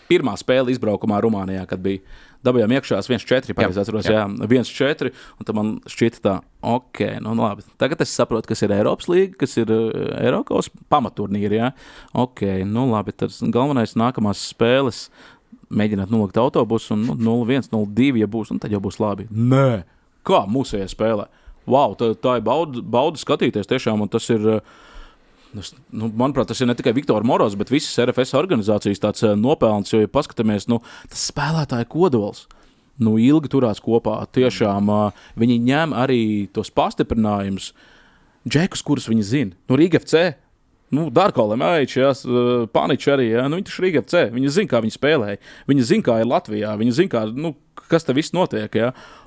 Pirmā spēle izbraukumā Rumānijā, kad bija dabījām iekšās 1-4, pareizi atceros, 1-4, un tad man šķita tā, labi. Tagad es saprotu, kas ir Eiropas līga, kas ir Eiropas pamaturnīri, jā. Labi, tad galvenais nākamās spēles mēģināt nolikt autobusu, un 0-1, 0-2, ja būs, un tad jau būs labi. Nē! Kā mūsējā spēlē? Wow, tā ir bauda skatīties tiešām, un tas ir, manuprāt, tas ir ne tikai Viktors Morozs, bet visas RFS organizācijas tāds nopelns, jo, ja paskatāmies, tas spēlētāju kodols, ilgi turās kopā, tiešām viņi ņem arī tos pastiprinājumus, džekus, kurus viņi zina, Rīga FC, Darko Lemējič, Panič arī, viņi taču Rīga FC, viņi zina, kā viņi spēlēja, viņi zina, kā ir Latvijā, viņi zina, kas te viss notiek,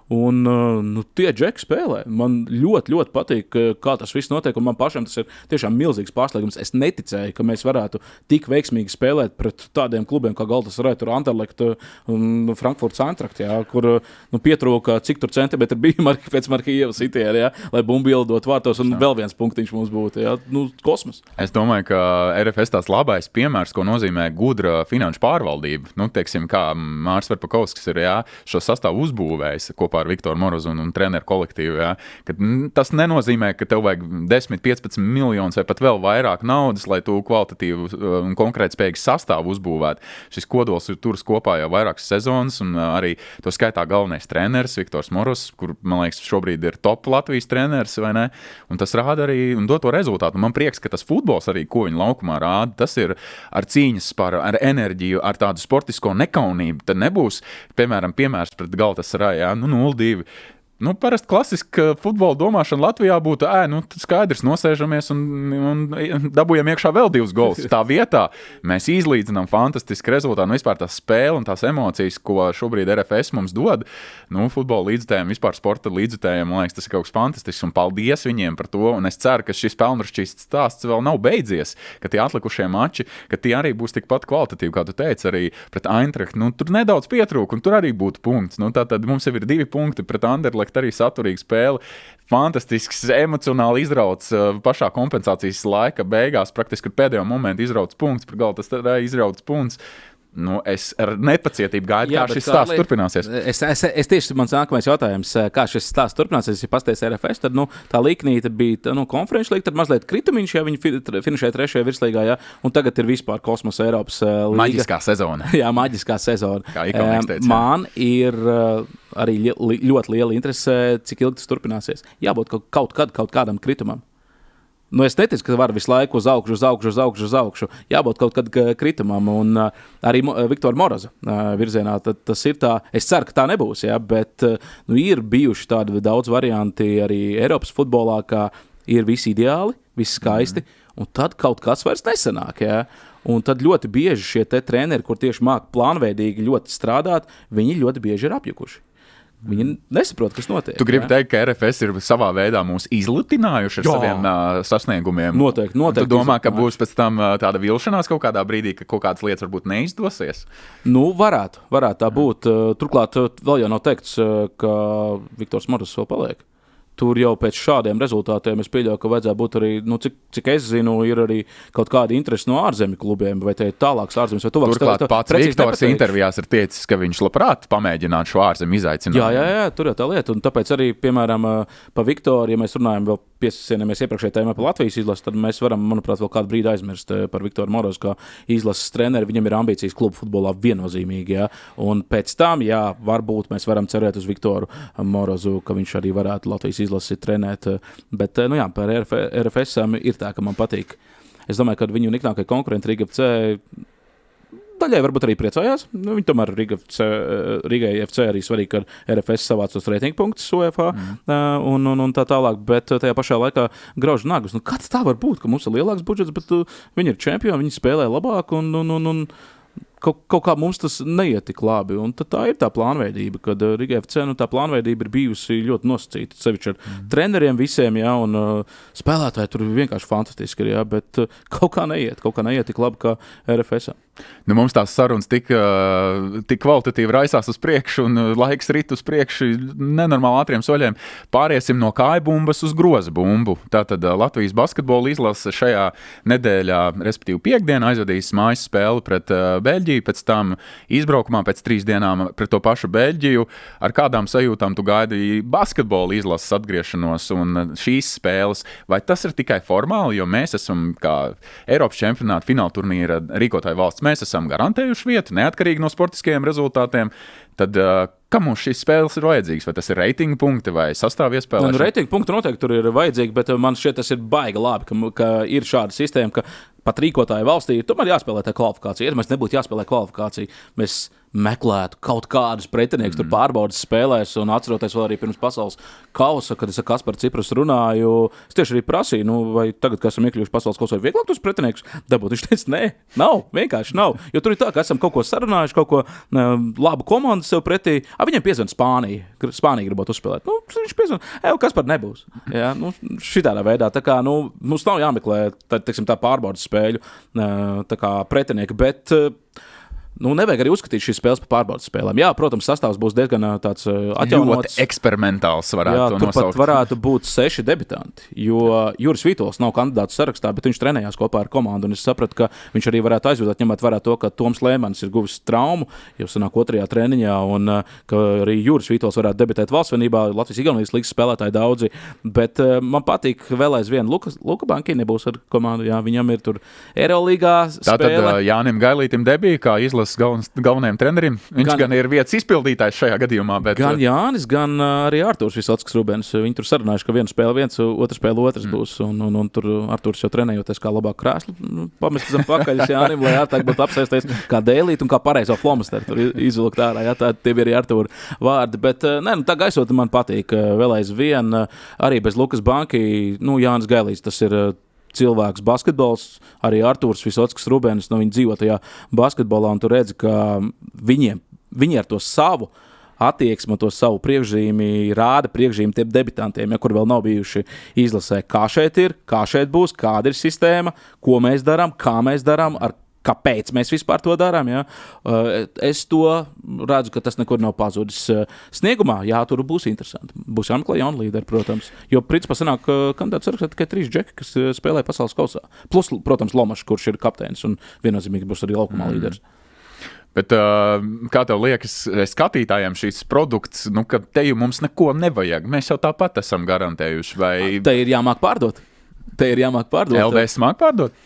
Un tie džeki spēlē. Man ļoti, ļoti patīk, kā tas viss notiek. Un man pašam tas ir tiešām milzīgs pārsteigums. Es neticēju, ka mēs varētu tik veiksmīgi spēlēt pret tādiem klubiem kā Galatasaray, Anderlecht un Frankfurts Eintracht, kur pietrūka, cik tur centimetri bija pēc Markijevas itiera, lai bumbu ielidot vārtos, un vēl viens punktiņš mums būtu. Kosmos. Es domāju, ka RFS tās labais piemērs, ko nozīmē gudra finanšu pārvaldība. Teiksim, kā Mārs Verpakovskis ir šo sastāvu uzbūvējis kopā ar Viktoru Morozu un treneru kolektīvu. Tas nenozīmē, ka tev vajag 10, 15 miljonus vai pat vēl vairāk naudas, lai tu kvalitatīvu un konkrēti spējīgu sastāvu uzbūvētu. Šis kodols ir turas kopā jau vairākas sezonas, un arī to skaitā galvenais treneris Viktors Morozs, kur, man liekas, šobrīd ir top Latvijas treneris, vai ne? Un tas rāda arī un dod to rezultātu. Un man prieks, ka tas futbols arī, ko viņi laukumā rāda, tas ir ar cīņas spāru, ar enerģiju, ar tādu sportisko nekaunību. Tad nebūs, piemēram, piemērs pret Galatasaray, 0-2. Parasti klasiska futbola domāšana Latvijā būtu, skaidrs, nosēžamies un dabūjam iekšā vēl 2 gols. Tā vietā mēs izlīdzinām fantastisku rezultātu. Vispār tā spēle un tās emocijas, ko šobrīd RFS mums dod, futbola līdzjutējiem, vispār sporta līdzjutējiem, man liekas, tas ir kaut kas fantastisks, un paldies viņiem par to. Un es ceru, ka šis pelnrašķīsts stāsts vēl nav beidzies, ka tie atlikušie mači, ka tie arī būs tikpat kvalitatīvi, kā tu teici, arī pret Eintracht. Tur nedaudz pietrūka, un tur arī būtu punkts. Tātad mums jau ir 2 punkti pret Anderlecht. Arī saturīga spēle, fantastisks, emocionāli izrauts pašā kompensācijas laika beigās, praktiski pēdējo momentu izrauts punkts, par galu tas izrauts punkts. Es ar nepacietību gaidu, kā šis stāsts turpināsies. Es tieši, mans nākamais jautājums, kā šis stāsts turpināsies, ja pasties RFS, tad tā līknīte bija konferenču līga, tad mazliet kritumiņš, ja viņi finišēja 3. virslīgā, un tagad ir vispār kosmosa Eiropas līga. Maģiskā sezona. Jā, maģiskā sezona. Kā Ikalnieks teica. Man ir arī ļoti liela interese, cik ilgi tas turpināsies. Jābūt kaut kādam kritumam. Es neticu, ka var visu laiku uz augšu. Jābūt kaut kad kritumam, un arī Viktora Moroza virzienā tas ir tā. Es ceru, ka tā nebūs, bet ir bijuši tādi daudz varianti arī Eiropas futbolā, kā ir visi ideāli, visi skaisti, un tad kaut kas vairs nesanāk. Un tad ļoti bieži šie treneri, kur tieši māk plānveidīgi ļoti strādāt, viņi ļoti bieži ir apjukuši. Viņi nesaprot, kas notiek. Tu gribi teikt, ka RFS ir savā veidā mūs izlutinājuši ar saviem sasniegumiem? Noteikti. Tu domā, ka būs pēc tam tāda vilšanās kaut kādā brīdī, ka kaut kādas lietas varbūt neizdosies? Nu, varētu tā būt. Turklāt vēl jau nav teikts, ka Viktors Morozs vēl paliek. Tur jau pēc šādiem rezultātiem es pieļauju, ka vajadzētu būt arī, cik es zinu, ir arī kaut kāda interese no ārzemju klubiem, vai te ir tālāks ārzemes vai tuvāks. Turklāt pats Viktors intervijās ir teicis, ka viņš labprāt pamēģinātu šo ārzemju izaicinājumu. Jā, tur jau tā lieta, un tāpēc arī, piemēram, pa Viktoru, ja mēs runājam vēl piesienamies iepriekšējā tēmā par Latvijas izlasi, tad mēs varam, manuprāt, vēl kādu brīdi aizmirst par Viktoru Morozu, kā izlases treneri. Viņam ir ambīcijas klubu futbolā viennozīmīgi, jā. Un pēc tam, varbūt mēs varam cerēt uz Viktoru Morozu, ka viņš arī varētu Latvijas izlasi trenēt. Bet, par RFS ir tā, ka man patīk. Es domāju, ka viņu niknākie konkurenti Riga FC daļai varbūt arī priecājās. Viņi tomēr Rigai FC arī svarīgi, ka RFS savāc tos reitingu punktus UEFA un tā tālāk, bet tajā pašā laikā grauž nagus. Kāds tā var būt, ka mums ir lielāks budžets, bet viņi ir čempioni, viņi spēlē labāk un kaut kā mums tas neiet tik labi. Un tā ir tā plānveidība, kad Riga FC tā plānveidība ir bijusi ļoti nosacīta. Sevišķi ar treneriem visiem, un spēlētāji tur vienkārši fantastiski ir, bet kaut kā neiet tik labi kā RFS. Mums tās sarunas tik kvalitatīvi raisās uz priekšu un laiks rit uz priekšu nenormāli ātriem soļiem. Pāriesim no kājbumbas uz groza bumbu. Tātad Latvijas basketbola izlase šajā nedēļā, respektīvi piekdienā, aizvadīs mājas spēli pret Beļģiju, pēc tam izbraukumā pēc 3 dienām pret to pašu Beļģiju. Ar kādām sajūtām tu gaidi basketbola izlases atgriešanos un šīs spēles? Vai tas ir tikai formāli, jo mēs esam kā Eiropas čempionāta fināla turnīra rīkotāju valsts? Mēs esam garantējuši vietu, neatkarīgi no sportiskajiem rezultātiem. Tad, kam mums šīs spēles ir vajadzīgas? Vai tas ir reitingu punkti vai sastāv iespēlēšana? Reitingu punkti noteikti tur ir vajadzīgi, bet man šķiet, tas ir baigi labi, ka ir šāda sistēma, ka pat rīkotāju valstī ir tomēr jāspēlē tā kvalifikācija. Ja mēs nebūtu jāspēlē kvalifikācija, mēs meklētu kaut kādus pretiniekus, tur pārbaudas spēlēs, un atceroties vēl arī pirms pasaules kausa, kad es ar Kasparu Ciprus runāju, es tieši arī prasīju, vai tagad, kad esam iekļuvuši pasaules kausā, vieglāk tos pretiniekus dabūt? Viņš teica, nē, vienkārši nav. Jo tur ir tā, ka esam kaut ko sarunājuši, kaut ko labu komandu sev pretī. Viņam piezvan Spānija gribot uzspēlēt. Viņš piezvan, Kaspar nebūs. Jā, šitādā veidā. Tā kā, mums nav jāmeklē tā pārbaudas spēļu tā kā pretinieki, bet nevajag arī uzskatīt šīs spēles par pārbaudas spēlēm. Jā, protams, sastāvs būs diezgan tāds atjaunots. Ļoti eksperimentāls varētu to nosaukt. Turpat varētu būt 6 debitanti, jo Juris Vītols nav kandidātu sarakstā, bet viņš trenējās kopā ar komandu, un es sapratu, ka viņš arī varētu aizvedāt, ņemot vērā to, ka Toms Lēmans ir guvis traumu, jau sanāk 2. treniņā, un ka arī Juris Vītols varētu debitēt valstsvienībā, Latvijas-Igaunijas līgas spēlētāji daudzi, bet man patīk vēl aizvien Luka Banki nebūs ar komandu, jā, viņam ir tur Eirolīgā spēle. Tātad Jānim Gailītim debija, kā izlases galvenajiem treneriem. Viņš gan ir vietas izpildītājs šajā gadījumā. Bet gan Jānis, gan arī Artūrs Visockis Rubens. Viņi tur sarunājuši, ka viena spēle viens, otra spēle otrs būs. Un tur Artūrs jau trenējoties kā labāk krēslu, pamest zem pakaļas Jānim, lai ārtāk būtu apsēsties kā dēlīt un kā pareizo flomasteru tur izvilkt ārā. Jā, tā tie ir arī Artūra vārdi. Bet tā gaisota man patīk. Vēl aizvien arī bez Lukas Banki, Jānis Gailīts, tas ir cilvēks basketbols, arī Artūrs Visockis Rubens, viņi dzīvo tajā basketbolā, un tu redzi, ka viņi ar to savu attieksmi, to savu priekšzīmi rāda priekšzīmi tiem debitantiem, kur vēl nav bijuši izlasē. Kā šeit ir, kā šeit būs, kāda ir sistēma, ko mēs darām, kā mēs darām, kāpēc mēs vispār to darām. Ja? Es to redzu, ka tas nekur nav pazudis. Sniegumā, tur būs interesanti. Būs jāmeklē jauni līderi, protams. Jo principā sanāk, kandidāts sarakstā tikai 3 džeki, kas spēlē pasaules kausā. Plus, protams, Lomašs, kurš ir kapteinis un viennozīmīgi būs arī laukumā līderis. Bet kā tev liekas, skatītājiem šis produkts, ka te jau mums neko nevajag. Mēs jau tāpat esam garantējuši. Vai... Te ir jāmāk pārdot. LDS māk pārdot?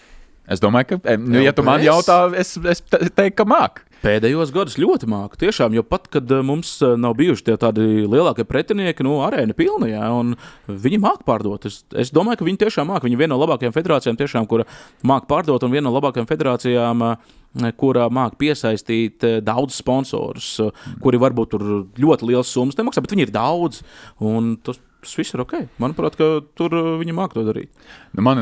Es domāju, ka, ja tu man jautā, es teiktu, ka māk. Pēdējos gadus ļoti māk, tiešām, jo pat, kad mums nav bijuši tādi lielākie pretinieki, arēna pilna, jā, un viņi māk pārdot. Es domāju, ka viņi tiešām māk. Viņi viena no labākajām federācijām tiešām, kura māk pārdot, un viena no labākajām federācijām, kura māk piesaistīt daudz sponsorus, kuri varbūt tur ļoti liels summas nemaksā, bet viņi ir daudz, un tas viss ir ok. Manuprāt, ka tur viņi māk to darīt. Man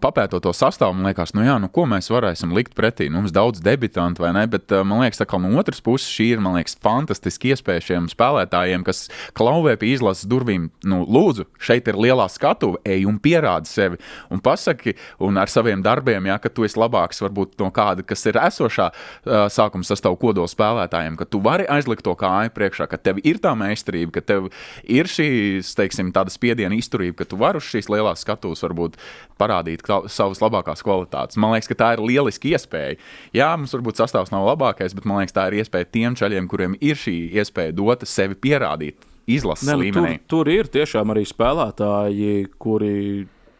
papētot to sastāvu, man liekas, ko mēs varēsim likt pretī. Mums daudz debitantu, vai ne? Bet man liekas, ka no otras puses šī ir, man liekas, fantastiski iespēja šiem spēlētājiem, kas klauvē pie izlases durvīm. Lūdzu, šeit ir lielā skatuve, ej un pierādi sevi. Un pasaki, un ar saviem darbiem, ka tu esi labāks varbūt no kāda, kas ir esošā sākuma sastāvu kodola spēlētājiem, ka tu vari aizlikt to kāju priekšā, ka tev ir tā meistarība, ka tev ir šīs, teiksim, tāda spiediena izturība, ka tu vari uz šīs lielās skatuves varbūt parādīt savas labākās kvalitātes. Man liekas, ka tā ir lieliski iespēja. Jā, mums varbūt sastāvs nav labākais, bet man liekas, tā ir iespēja tiem čaļiem, kuriem ir šī iespēja dota sevi pierādīt izlases līmenī. Tur ir tiešām arī spēlētāji, kuri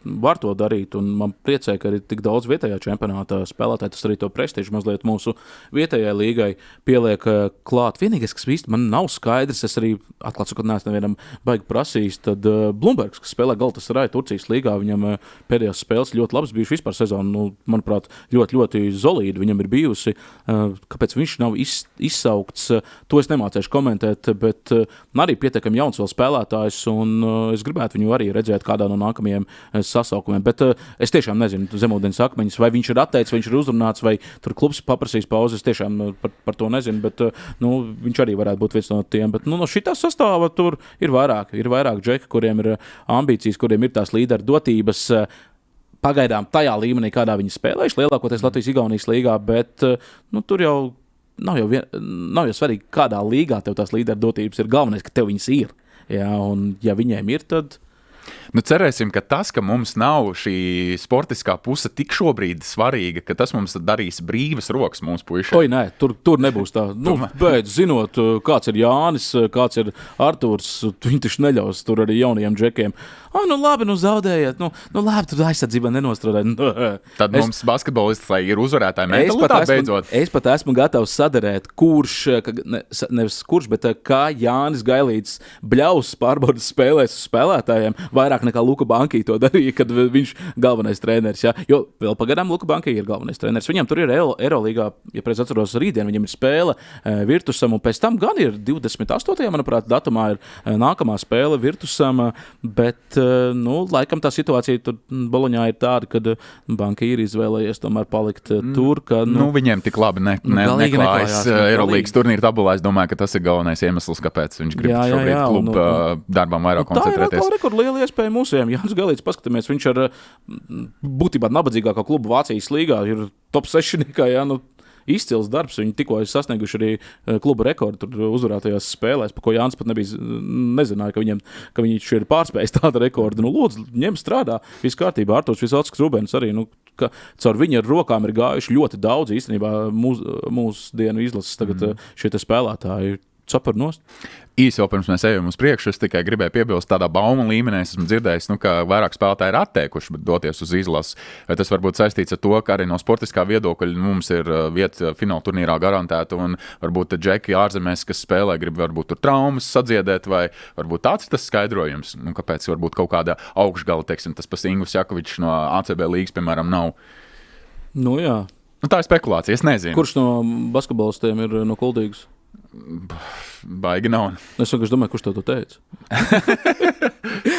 var to darīt, un man priecē, ka ir tik daudz vietējā čempionātā spēlētāji, tas arī to prestižu mazliet mūsu vietējai līgai pieliek klāt. Vienīgais, kas īsti man nav skaidrs, es arī atklāt sakot, neesmu nevienam baigi prasījis, tad Blumbergs, kas spēlē Galatasaray Turcijas līgā, viņam pēdējās spēles ļoti labas bijuši vispār sezonu, manuprāt, ļoti, ļoti solīdi viņam ir bijusi. Kāpēc viņš nav izsaukts, to es nemācēšu komentēt, bet arī pietiekami jauns vēl spēlētājs, un es gribētu viņu arī redzēt kādā no nākamajiem sasaukumiem, bet es tiešām nezinu, zemūdens akmeņus, vai viņš ir atteicis, vai viņš ir uzrunāts, vai tur klubs paprasīs pauzes, tiešām par to nezinu, bet viņš arī varētu būt viens no tiem, bet no šitā sastāva tur ir vairāk džeki, kuriem ir ambīcijas, kuriem ir tās līderu dotības, pagaidām tajā līmenī, kādā viņi spēlējuši, lielākoties Latvijas-Igaunijas līgā, bet tur jau nav jau svarīgi, kādā līgā tev tās līderu dotības ir, galvenais, ka tev viņas ir, un ja viņiem ir, tad cerēsim, ka tas, ka mums nav šī sportiskā puse tik šobrīd svarīga, ka tas mums darīs brīvas rokas mūsu puišiem. Oi, nē, tur nebūs tā. Bet zinot, kāds ir Jānis, kāds ir Artūrs, viņi taču neļaus tur arī jaunajiem džekiem. Labi, zaudējiet. Labi, tur aizsardzībā nenostrādājat. Tad mums basketbolists, lai ir uzvarētāji mentalitāte beidzot. Es pat esmu gatavs saderēt, nevis kurš, bet kā Jānis Gailīts bļaus pārbaudas spēlēs uz spēlētājiem, vairāk nekā Luka Banki to darīja, kad viņš galvenais treneris. Ja? Jo vēl pagaidām Luka Banki ir galvenais treneris. Viņam tur ir Eurolīgā, ja pēc atceros rītdien, viņam ir spēle Virtusam, un pēc tam gan ir 28. manuprāt, datumā ir nākamā spēle Virtusam, bet laikam tā situācija tur Boloņā ir tāda, kad Banki ir izvēlējies tomēr palikt tur, ka viņiem tik labi neklājas Eurolīgas turnīra tabulā. Es domāju, ka tas ir galvenais iemesls, kāpēc viņš grib šobrīd klubu darbam vairāk koncentrēties. Tā ir atkal liela iespēja mūsiem. Jānis Gailīts, paskatāmies, viņš ar būtībā nabadzīgākā klubu Vācijas līgā ir top 6. Izcils darbs. Viņi tikko ir sasnieguši arī kluba rekordu uzvarētajās spēlēs, par ko Jānis pat nezināja, ka viņš ir pārspējis tādu rekordu. Lūdzu, ņem strādā, viss kārtībā. Artūrs Visocks Rubens arī, ka caur viņa rokām ir gājuši ļoti daudz īstenībā mūsdienu izlases tagad šie spēlētāji. Īsi jau pirms mēs ejam uz priekšu, es tikai gribēju piebilst tādā bauma līmenī. Es esmu dzirdējis, ka vairāk spēlētāji ir atteikuši doties uz izlasi. Tas varbūt saistīts ar to, ka arī no sportiskā viedokļa mums ir vieta fināla turnīrā garantēta, un varbūt džeki ārzemēs, kas spēlē, grib varbūt tur traumas sadziedēt, vai varbūt tāds ir tas skaidrojums, kāpēc varbūt kaut kādā augšgala, teiksim, tas pats Ingūns Jakovičs no ACB līgas, piemēram, nav. Jā. Tā ir spekulācija, es nezinu. Kurš no basketbolistiem ir no Kuldīgas? Baigi nav. Es vienkārši domāju, kurš to teica.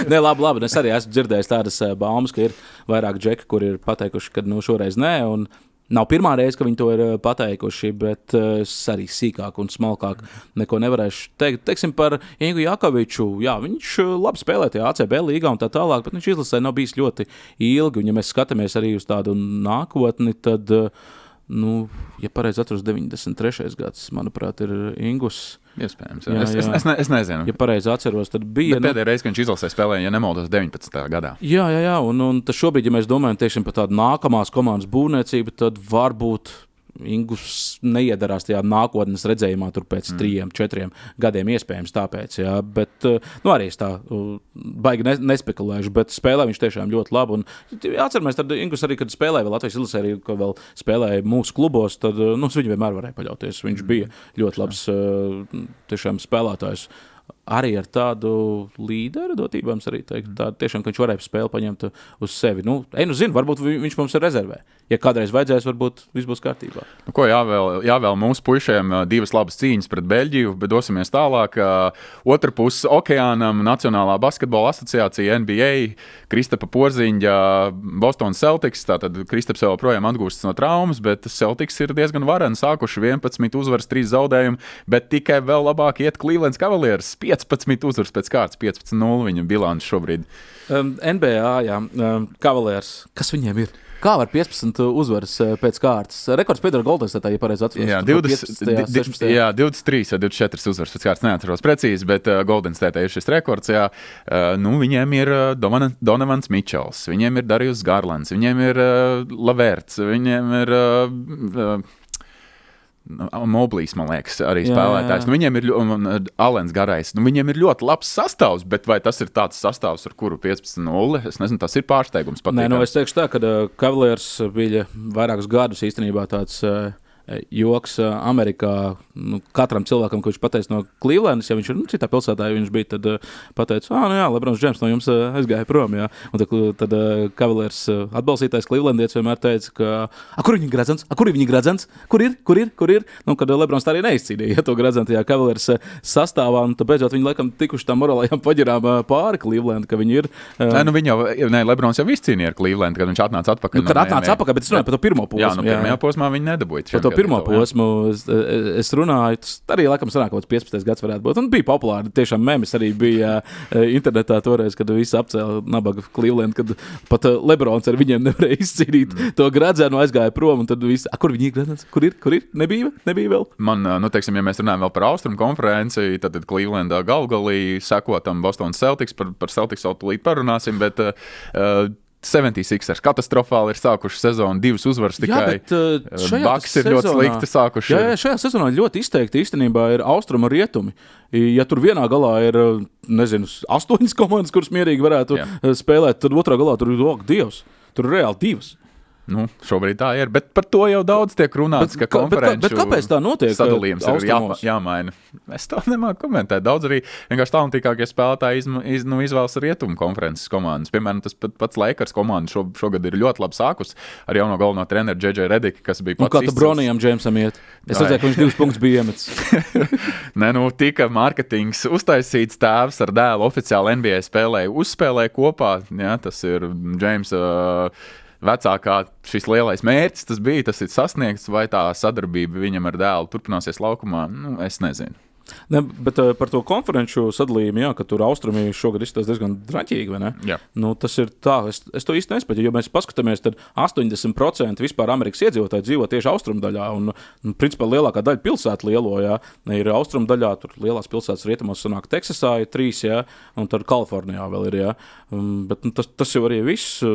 Nē, labi. Es arī esmu dzirdējis tādas baumas, ka ir vairāk džeki, kuri ir pateikuši, ka šoreiz nē. Un nav pirmā reize, ka viņi to ir pateikuši, bet es arī sīkāk un smalkāk neko nevarēšu teikt. Teiksim par Ingu Jakoviču. Jā, viņš labi spēlē tajā ACB līgā un tā tālāk, bet viņš izlasē nav bijis ļoti ilgi. Un ja mēs skatāmies arī uz tādu nākotni, tad ja pareizi atceros, 93. gads, manuprāt, ir Ingus. Iespējams. Es nezinu. Ja pareizi atceros, tad bija. Pēdējā reize, kad viņš izlasē spēlēja, ja nemaldos, 19. gadā. Jā. Un tas šobrīd, ja mēs domājam, teiksim, par tādu nākamās komandas būvniecību, tad varbūt Ingus neiedarās tajā nākotnes redzējumā tur pēc 3-4 gadiem iespējams tāpēc, jā, bet arī es tā baigi nespekulēšu, bet spēlē viņš tiešām ļoti labi, un atceramies, tad Ingus arī, kad spēlēja vēl Latvijas izlasē, arī, ka vēl spēlēja mūsu klubos, tad uz viņu vienmēr varēja paļauties, viņš bija ļoti labs tiešām spēlētājs. arī ar tādu līderu dotībām, arī teikt, tā tiešām, ka viņš varēja spēli paņemt uz sevi. Zinu, varbūt viņš mums ir rezervē. Ja kādreiz vajadzēs, varbūt viss būs kārtībā. Ko jāvēl mūsu puišiem 2 labas cīņas pret Beļģiju, bet dosimies tālāk. Otra puse okeānam, Nacionālā basketbola asociācija, NBA, Kristapa Porziņģa, Boston Celtics. Tātad Kristaps jau projām atgūstas no traumas, bet Celtics ir diezgan vareni, sākuši 11 uzvaras, 3 zaudējumi, bet tikai vēl labāk iet Cleveland Cavaliers. 15 uzvaras pēc kārtas, 15-0 viņa bilants šobrīd. NBA, jā, Cavaliers. Kas viņiem ir? Kā var 15 uzvaras pēc kārtas? Rekords pieder Golden State, ja pareizi atceros. Jā, 23 vai 24 uzvaras pēc kārtas, neatceros precīzi, bet Golden State ir šis rekords. Jā. Viņiem ir Donovans Mitchells, viņiem ir Darius Garlands, viņiem ir Laverts, viņiem ir Moblīs, man liekas, arī spēlētājs. Viņiem ir Alens Garais. Viņiem ir ļoti labs sastāvs, bet vai tas ir tāds sastāvs, ar kuru 15-0? Es nezinu, tas ir pārsteigums. Nē, es teikšu tā, ka Cavaliers bija vairākus gadus īstenībā tāds joks Amerikā. Katram cilvēkam, kurš pateica no Clevelandas, ja viņš ir citā pilsētā, ja viņš bija, tad pateica, Lebrons Džeims no jums aizgāja prom. Jā. Un tad Cavaliers atbalstītājs Clevelandietis vienmēr teica, ka kur ir viņa gradzens? Kur ir? Kad Lebrons tā arī neizcīnīja to gradzenu tajā Cavaliers sastāvā, un tad beidzot viņi laikam tikuši tam morālajām paģirām pāri Cleveland, ka viņi ir. Lebrons jau izcīnīja ar Cleveland, kad viņš atnāca atpakaļ. Kad atnāca atpakaļ, bet es runāju par to pirmo posmu. Pirmajā posmā viņi nedabūja. Par to pirmo posmu es runāju, tas arī laikam sanāk, kaut kāds 15. gads varētu būt. Un bija populāri, tiešām memes arī bija internetā toreiz, kad visi apcēla nabaga Cleveland, kad pat Lebrons ar viņiem nevarēja izcīnīt to gradzenu, aizgāja prom, un tad visi, kur viņi ir gradzens? Kur ir? Nebija vēl? Man, teiksim, ja mēs runājam vēl par Austrumu konferenci, tad Clevelandā galvgalī sekotam Boston Celtics, par Celtics jau tūlīt parunāsim, bet 76ers katastrofāli ir sākuši sezonu, 2 uzvaras tikai. Bucks ir ļoti slikti sākuši. Jā, šajā sezonā ļoti izteikti īstenībā ir austrumu rietumi. Ja tur vienā galā ir, 8 komandas, kuras mierīgi varētu spēlēt, tad otrā galā tur ir Dievs. Tur ir reāli 2. Šobrīd tā ir, bet par to jau daudz tiek runāts, ka konferenču bet kāpēc tā notiek? Sadalījums ir jāmaina. Es to nemāku komentēt. Daudz arī vienkārši talantīgākie spēlētāji izvēlas rietumu konferences komandas. Piemēram, tas pats Lakers komanda šogad ir ļoti labi sākus ar jauno galveno treneru J.J. Rediku, kas bija pats izcils. Kā tu Bronijam Džeimsam iet? Es redzēju, ka viņš 2 punktus bija iemetis. Tika marketings uztaisīts, tēvs ar dēlu oficiāli NBA uzspēlēja kopā. Jā, tas ir Džeims vecākā šis lielais mērķis, tas ir sasniegts, vai tā sadarbība viņam ar dēlu turpināsies laukumā, es nezinu. Ne, bet par to konferenču sadalījumu, ka tur austrumi šogad izskatās diezgan draņķīgi, vai ne? Jā. Tas ir tā, es to īsti nespēju, jo mēs paskatāmies, tad 80% vispār Amerikas iedzīvotāji dzīvo tieši austrumu daļā, un principā lielākā daļa pilsētu lielo, ir austrumu daļā, tur lielās pilsētas rietumos sanāk Teksasā ir 3, un tad Kalifornijā vēl ir, bet tas jau arī viss.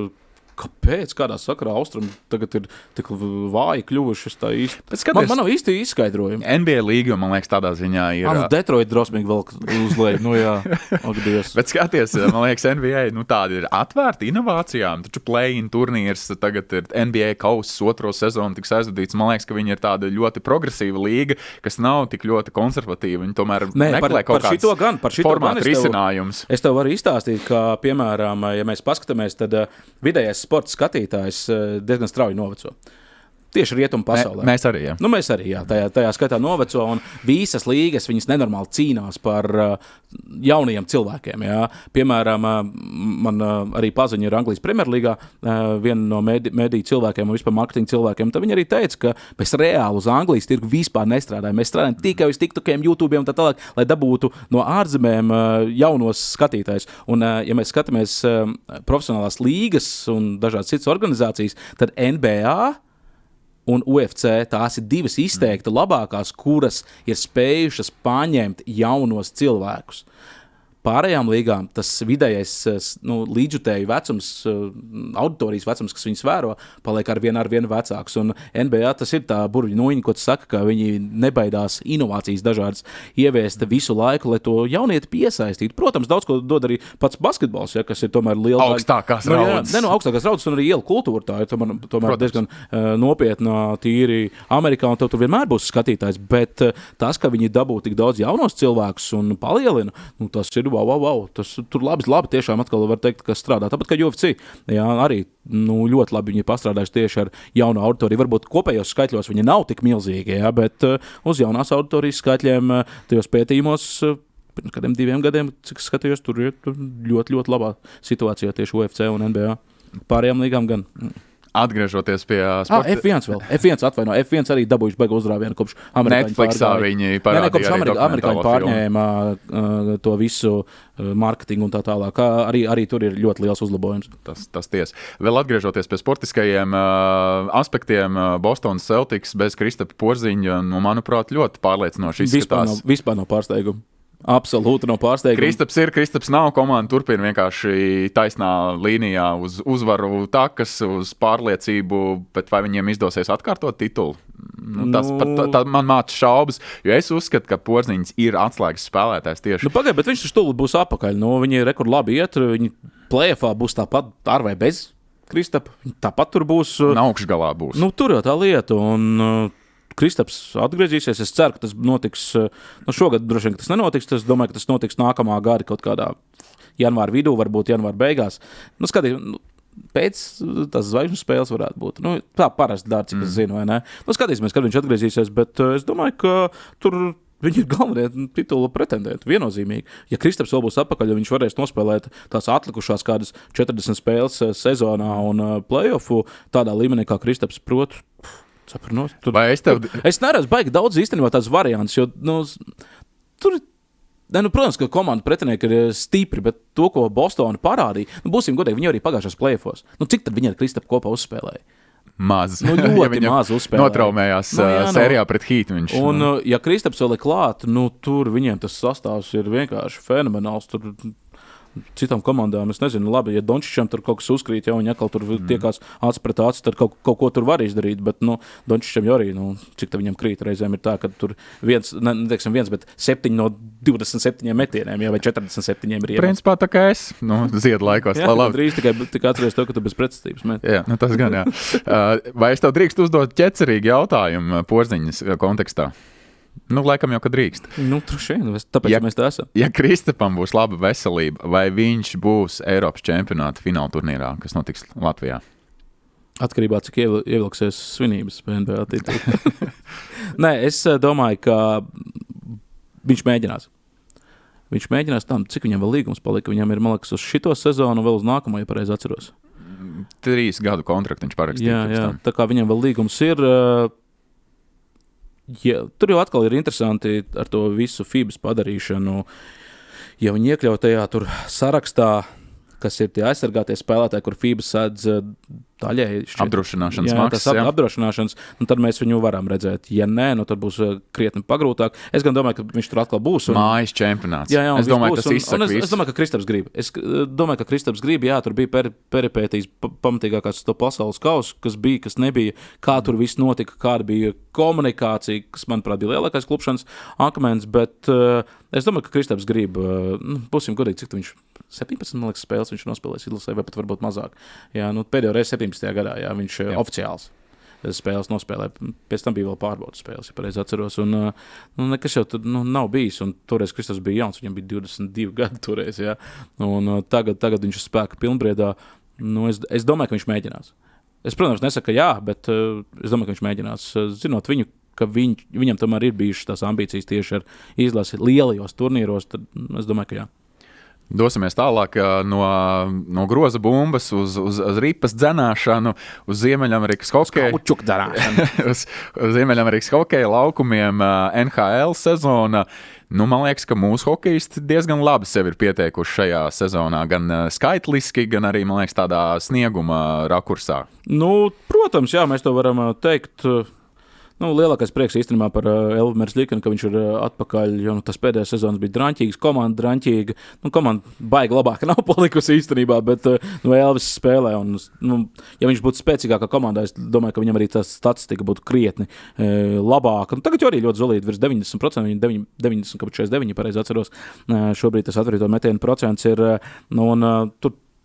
Kāpēc? Kādā sakarā austrumi tagad ir tik vāji kļuvušas tā īsti? Man nav īsti izskaidrojumi. NBA līga, man liekas, tādā ziņā ir. Detroit drosmīgi vēl uzlēja. Ak, Dievs. Bet skaties, man liekas, NBA tāda ir atvērta inovācijām. Taču play-in turnīrs tagad ir NBA kauss 2. sezonu tiks aizvadīts. Man liekas, ka viņi ir tāda ļoti progresīva līga, kas nav tik ļoti konservatīva. Viņi tomēr meklē kaut kāds formāta risinājums. Es tev varu izstāstīt, ka, piemēram, ja mēs paskatāmies, tad vidējais sporta skatītājs diezgan strauji noveco. Tieši rietumu pasaulē. Mēs arī, jā. Mēs arī, jā. Tajā skatā noveco, un visas līgas viņas nenormāli cīnās par jaunajiem cilvēkiem, jā. Piemēram, man arī paziņa ir Anglijas Premjerlīgā viena no mediju cilvēkiem un vispār marketinga cilvēkiem, tad viņi arī teica, ka mēs reāli uz Anglijas tirgu vispār nestrādājam. Mēs strādājam tikai uz TikTokiem, YouTube'iem un tā tālāk, lai dabūtu no ārzemēm jaunos skatītājus. Un, ja mēs skatāmies profesionālās līgas un dažādas citas organizācijas, tad NBA un UFC tās ir 2 izteikti labākās, kuras ir spējušas paņemt jaunos cilvēkus. pārējām līgām tas vidējais līdzjutēju vecums, auditorijas vecums, kas viņus vēro, paliek ar vienu vecāks. Un NBA tas ir tā burvju nūjiņa, ko tu saka, ka viņi nebaidās inovācijas dažādas ieviest visu laiku, lai to jaunieti piesaistītu. Protams, daudz ko dod arī pats basketbols, ja, kas ir tomēr liela augstākās raudzes. Augstākās raudzes un arī ielu kultūra. Tā ir tomēr diezgan nopietna tīri Amerikā, un tur vienmēr būs skatītājs. Bet tas, ka viņi dabū tik daudz jaunos cilvēkus un palielina, tas ir wow. Tur labi tiešām atkal var teikt, ka strādā. Tāpat kā UFC, jā, arī ļoti labi viņi pastrādājuši tieši ar jaunu auditoriju. Varbūt kopējos skaitļos viņi nav tik milzīgi, jā, bet uz jaunās auditorijas skaitļiem tajos pētījumos pirms kādiem 2 gadiem, cik skatījos, tur ir ļoti labā situācijā tieši UFC un NBA. Pārējām līgām gan. Atgriežoties pie sporta. F1 vēl. F1 arī dabūjuši beigu uzrāvienu kopš amerikāņu Netflixā viņi parādīja kopš amerikāņu pārņēma to visu marketingu un tā tālāk. Arī tur ir ļoti liels uzlabojums. Tas ties. Vēl atgriežoties pie sportiskajiem aspektiem, Bostonas Celtics bez Kristapa Porziņa, manuprāt, ļoti pārliecinoši izskatās. Vispār nav pārsteigumu. Absolūti nav pārsteigums. Kristaps nav, komanda turpina vienkārši taisnā līnijā uz uzvaru takas, uz pārliecību, bet vai viņiem izdosies atkārtot titulu? Tas man māca šaubas, jo es uzskatu, ka Porziņš ir atslēgas spēlētājs tieši. Pagaid, bet viņš taču tūlīt būs apakaļ. Viņi rekord labi iet, viņi play-offā būs tāpat ar vai bez Kristapa. Tāpat tur būs. Un augšgalā būs. Tur jau tā lieta, un Kristaps atgriezīsies. Es ceru, ka tas notiks. Šogad droši vien tas nenotiks. Es domāju, ka tas notiks nākamā gada kaut kādā janvāra vidū, varbūt janvāra beigās. Pēc tās zvaigžņu spēles varētu būt. Tā parasti dara, cik es zinu, vai ne? Skatīsimies, kad viņš atgriezīsies, bet es domāju, ka tur viņi ir galvenie titula pretendenti, viennozīmīgi. Ja Kristaps vēl būs atpakaļ, ja viņš varēs nospēlēt tās atlikušās kādas 40 spēles sezonā un play-offu tādā līmenī, kā Kristaps prot. Es neredzu baigi daudz īstenībā tās variantus, jo tur protams, ka komanda pretinieki ir stipri, bet to, ko Bostona parādīja, būsim godīgi, viņi arī pagājušās play-offos. Cik tad viņi ar Kristapu kopā uzspēlēja? Maz. Ļoti maz uzspēlēja. Notraumējās sērijā pret Heat viņš. Un, ja Kristaps vēl ir klāt, tur viņiem tas sastāvs ir vienkārši fenomenāls. Tur citām komandām, es nezinu, labi, ja Dončičam tur kaut kas uzkrīt, ja viņi atkal tur tiekās acis pret acis, tad kaut ko tur var izdarīt, bet, Dončičam jau arī, cik tā viņam krīt reizēm ir tā, ka tur viens, bet 7 no 27 metieniem, vai 47 ir iemēt. Principā tā kā es, ziedu laikos. Jā, drīz tikai atceries to, ka tu bez pretestības met. Jā, tas gan, jā. Vai es tev drīkst uzdot ķecerīgi jautājumu Porziņas kontekstā? Laikam jau, kad drīkst. Tāpēc mēs tā esam. Ja Kristapam būs laba veselība, vai viņš būs Eiropas čempionāta fināla turnīrā, kas notiks Latvijā? Atkarībā, cik ievilksies svinības NBA titulu. Nē, es domāju, ka viņš mēģinās. Viņš mēģinās tam, cik viņam vēl līgums palika. Viņam ir, man liekas, uz šito sezonu, vēl uz nākamo, ja pareizi atceros. 3 gadu kontraktu viņš parakstīja. Jā, tā kā viņam vēl līgums ir. Ja, tur jau atkal ir interesanti ar to visu FIBAs padarīšanu. Ja viņi iekļauj tajā tur sarakstā, kas ir tie aizsargātie spēlētāji, kur FIBA sēdz daļēji apdrošināšanas maksas. Apdrošināšanas, tad mēs viņu varam redzēt. Ja nē, tad būs krietni pagrūtāk. Es gan domāju, ka viņš tur atkal būs. Mājas čempionāts. Jā, es domāju, tas izsaka visu. Es domāju, ka Kristaps grib. Jā, tur bija peripētīs pamatīgākās to pasaules kausu, kas bija, kas nebija, kā tur viss notika, kāda bija komunikācija, kas, manuprāt, bija lielākais klupšanas akmens, bet es domāju, ka Kristaps grib. Būsim godīgi, cik viņš 17, man liekas, spēles viņš nospēlēs izlasē, vai pat varbūt mazāk. Jā, pēdējo reizi 17. gadā, jā, viņš oficiāls spēles nospēlē. Pēc tam bija vēl pārbaudas spēles, ja pareizi atceros. Un nekas jau tur nav bijis. Un toreiz Kristaps bija jauns, viņam bija 22 gadi toreiz. Jā. Un tagad viņš ir spēka pilnbriedā. Es domāju, ka viņš mēģinās. Es, protams, nesaku, ka jā, bet es domāju, ka viņš mēģinās. Zinot viņu, ka viņam tomēr ir bijušas tās ambīcijas tieši ar izlasi lielajos turnīros, tad es domāju, ka jā. Dosimies tālāk no groza bumbas uz ripas dzenāšanu, uz Ziemeļamerikas hokeju. uz Ziemeļamerikas hokeja laukumiem NHL sezona. Man liekas, ka mūsu hokejisti diezgan labi sevi ir pieteikuši šajā sezonā. Gan skaitliski, gan arī, man liekas, tādā snieguma rakursā. Protams, jā, mēs to varam teikt. Lielākais prieks īstenībā par Elvu Merzlikinu, ka viņš ir atpakaļ, jo tas pēdējais sezonas bija draņķīgs, komanda draņķīga. Komanda baigi labāka nav palikusi īstenībā, bet Elvis spēlē. Un, ja viņš būtu spēcīgākā komandā, es domāju, ka viņam arī tā statistika būtu krietni labāka. Tagad jau arī ļoti zolīti, virs 90%, viņi 90,49, pareizi atceros. Šobrīd tas atvarīto metienu procents ir,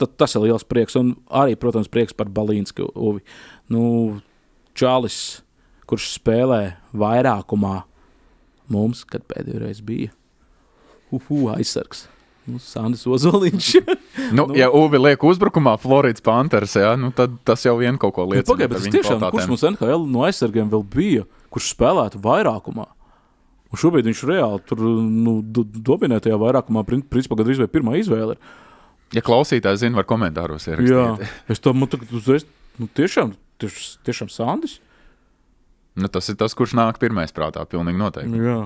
tas ir liels prieks. Un arī, protams, prieks par Balīnsku Uvi. Čālis, kurš spēlē vairākumā mums, kad pēdējo reizi bija aizsargs. Sandis Ozoliņš. Ja Uvi liek uzbrukumā Floridas Panthers, tad tas jau vien kaut ko liecina. Pagaid, tiešām, kurš mums NHL no aizsargiem vēl bija, kurš spēlētu vairākumā? Un šobrīd viņš reāli tur dominē tajā vairākumā, principā gandrīz vai pirmā izvēle. Ja klausītājs zina, var komentāros ierakstīt. Jā, es to tagad uzreiz, tiešām Sandis. Tas ir tas, kurš nāk pirmais prātā, pilnīgi noteikti. Jā.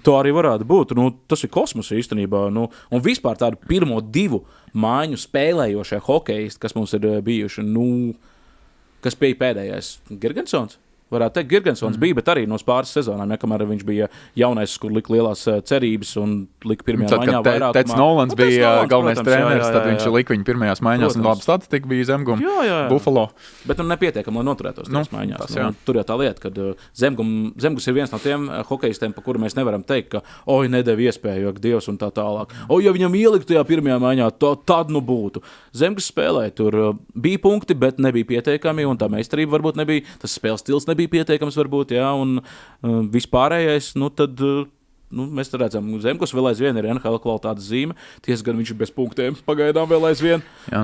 Tā arī varētu būt. Tas ir kosmos īstenībā. Un vispār tādu pirmo 2 mājiņu spēlējošie hokeisti, kas mums ir bijuši. Kas bija pēdējais? Girgensons? Varētu teikt, Girgensons bija, bet arī no pāris sezonām, kamēr viņš bija jaunais, kur lika lielās cerības un lika pirmajā maiņā vairākumā. Teds Nolans bija galvenais treneris, tad viņš lika viņu pirmajās maiņās, un laba statistika bija Zemguma, Buffalo. Bet nepietiekami, lai noturētos tās maiņās. Tur jau tā lieta, ka Zemgus ir viens no tiem hokeistiem, pa kuru mēs nevaram teikt, ka nedēļ iespēju, ak Dievs un tā tālāk. Ja viņam ielikt tajā pirmajā maiņā, tad būtu. Zemgus spēlēja, tur bija punkti, bet nebija pietiekami, un tā meistarība varbūt nebija, tas spēles stils nebija pietiekams varbūt, un vispārējais, tad mēs redzam, Zemgus vēl aizvien ir NHL kvalitātes zīme, ties gan viņš ir bez punktiem pagaidām vēl aizvien. Jā,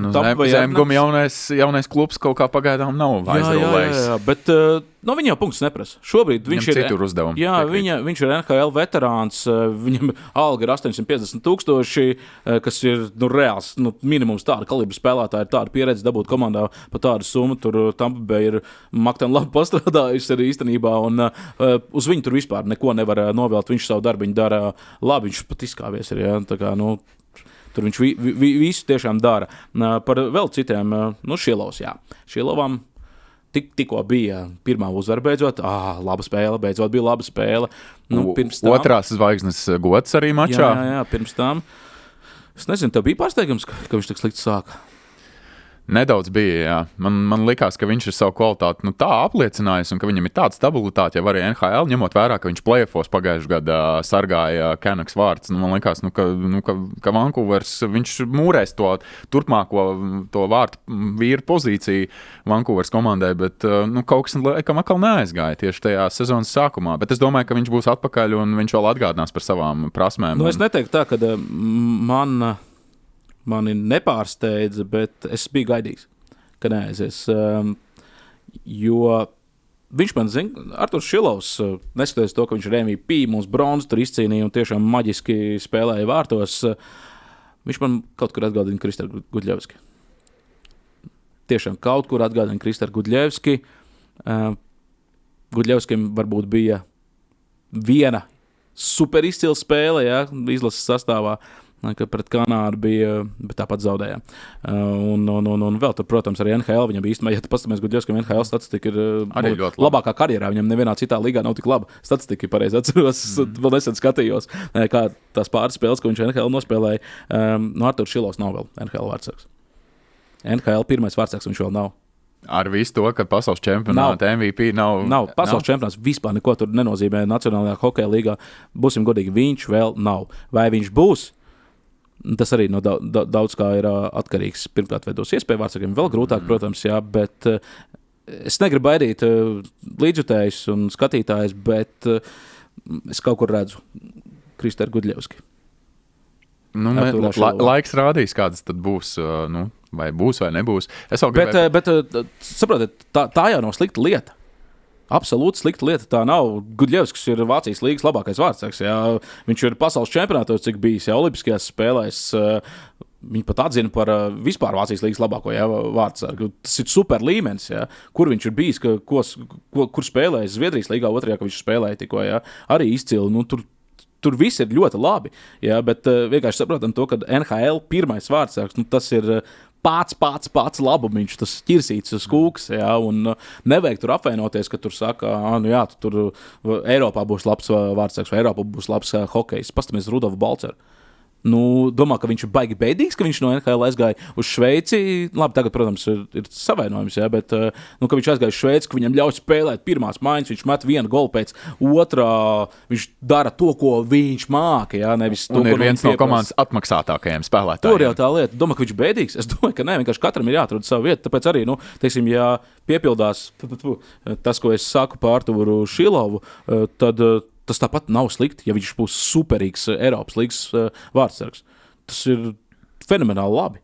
Zemguma jaunais klubs kaut kā pagaidām nav aizrolējis. Jā, bet viņa jau punktus neprasa. Šobrīd viņš ir citur uzdevumi. Jā, viņš ir NHL veterāns, viņam alga ir 850,000, kas ir reāls minimums tāda kalibra spēlētāja, ir tāda pieredze dabūt komandā pa tādu summu. Tur Tampa Bay ir maktan labi pastrādājuši arī īstenībā, un uz viņu tur vispār neko nevar novēlt. Viņš savu darbiņu dara labi, viņš pat izkāvies arī. Tā kā, tur viņš visu tiešām dara. Par vēl citiem, Šilovs, jā. Šilovam tikko bija pirmā uzvara beidzot. Laba spēle, beidzot bija laba spēle. Pirms tam, otrās zvaigznes gods arī mačā. Jā, pirms tam. Es nezinu, tev bija pārsteigums, ka viņš tik slikti sāka? Nedaudz bija, jā. Man likās, ka viņš ir savu kvalitāti tā apliecinājis un ka viņam ir tāda stabilitāte, jau arī NHL, ņemot vērā, ka viņš play-offos pagājušajā gadā sargāja Canucks vārds. Man likās, ka Vancouvers, viņš mūrēs to turpmāko to vārtu vīru pozīciju Vancouvers komandai, bet kaut kas laikam atkal neaizgāja tieši tajā sezonas sākumā. Bet es domāju, ka viņš būs atpakaļ un viņš vēl atgādinās par savām prasmēm. Es neteiktu tā, ka mani nepārsteidza, bet es biju gaidījis, ka neaizies. Jo viņš man zina, Arturs Šilovs, neskatoties to, ka viņš ir MVP, mums bronzu tur izcīnīja un tiešām maģiski spēlēja vārtos, viņš man kaut kur atgādina Kristaru Gudļevski. Tiešām kaut kur atgādina Kristaru Gudļevski. Gudļevskim varbūt bija viena super izcila spēle, izlases sastāvā, ka pret Kanādu bija, bet tāpat zaudējām. Un vēl tur, protams, arī NHL viņam bija īstenībā, ja tu pastamies Gudļevskam, NHL statistika ir labākā karjerā. Viņam nevienā citā līgā nav tik laba statistika, pareizi atceros. Vēl nesen skatījos, kā tās pāris spēles, ko viņš NHL nospēlēja. Arturs Šilovs nav vēl NHL vārdsargs. NHL pirmais vārdsargs viņš vēl nav. Ar visu to, ka pasaules čempionāta MVP nav. Pasaules čempionāts vispār neko tur nenozīmē Nacionālajā hokeja līgā. Būsim godīgi, viņš vēl nav. Vai viņš būs? Tas arī no daudz kā ir atkarīgs. Pirmkārt, vai dos iespēju vārdsargiem vēl grūtāk, protams, bet es negribu baidīt līdzjutējus un skatītājus, bet es kaut kur redzu Kristaru Gudļevski. Laiks rādīs, kādas tad būs, vai būs vai nebūs. Bet saprotiet, tā jau nav slikta lieta. Absolūti slikta lieta tā nav. Gudļevskis ir Vācijas līgas labākais vārdsargs. Viņš ir pasaules čempionātos, cik bijis olimpiskajās spēlēs. Viņi pat atzina par vispār Vācijas līgas labāko vārdsargu. Tas ir super līmenis, kur viņš ir bijis, kur spēlējis Zviedrijas līgā otrajā, ka viņš spēlēja tikko, arī izcili. Tur viss ir ļoti labi, bet vienkārši saprotam to, ka NHL pirmais vārdsargs, tas ir pats labumiņš, tas ķirsīts skūks, jā, un nevajag tur apvainoties, ka tur saka, tu tur Eiropā būs labs vārdsargs vai Eiropā būs labs hokejs. Pastamies Rudolfu Balceru. Domā, ka viņš ir baigi bēdīgs, ka viņš no NHL aizgāja uz Šveici. Labi, tagad, protams, ir savainojums, jā, bet ka viņš aizgāja uz Šveici, ka viņam ļauj spēlēt pirmās maiņas, viņš met vienu golu pēc otrā, viņš dara to, ko viņš māka, jā, nevis to, un ir viens no komandas atmaksātākajiem spēlētājiem. Tur jau tā lieta. Domā, ka viņš bēdīgs? Es domāju, ka nē, vienkārši katram ir jāatrod savu vietu, tāpēc arī, teiksim, ja piepildās tas, ko es saku par Arturu Šilovu, tad tas tāpat nav slikti, ja viņš būs superīgs Eiropas līgas vārdsargs. Tas ir fenomenāli labi.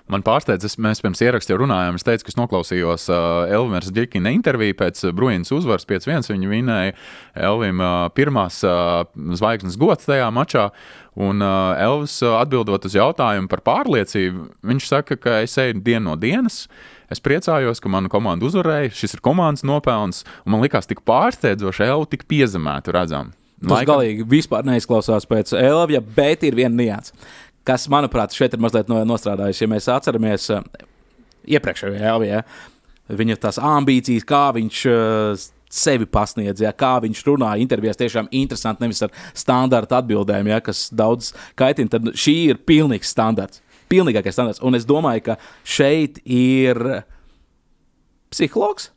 Man pārsteidz, mēs pirms ieraksta jau runājām, es teicu, ka es noklausījos Elvimers Ģikina interviju pēc Bruinas uzvaras 5-1. Viņi vinēja Elvim pirmās zvaigznes gods tajā mačā, un Elvis atbildot uz jautājumu par pārliecību, viņš saka, ka es eju dienu no dienas, es priecājos, ka mana komanda uzvarēja, šis ir komandas nopelns, un man likās tik pārsteidzoši Elvi tik piezemētu redzam. Tas galīgi vispār neizklausās pēc Elvija, bet ir viena nianse, kas, manuprāt, šeit ir mazliet nostrādājis. Ja mēs atceramies iepriekšējo Elviju, viņa tās ambīcijas, kā viņš sevi pasniedz, kā viņš runā intervijās, tiešām interesanti, nevis ar standarta atbildēm, kas daudz kaitina, tad šī ir pilnīgs standarts. Pilnīgākais standarts. Un es domāju, ka šeit ir psihologs,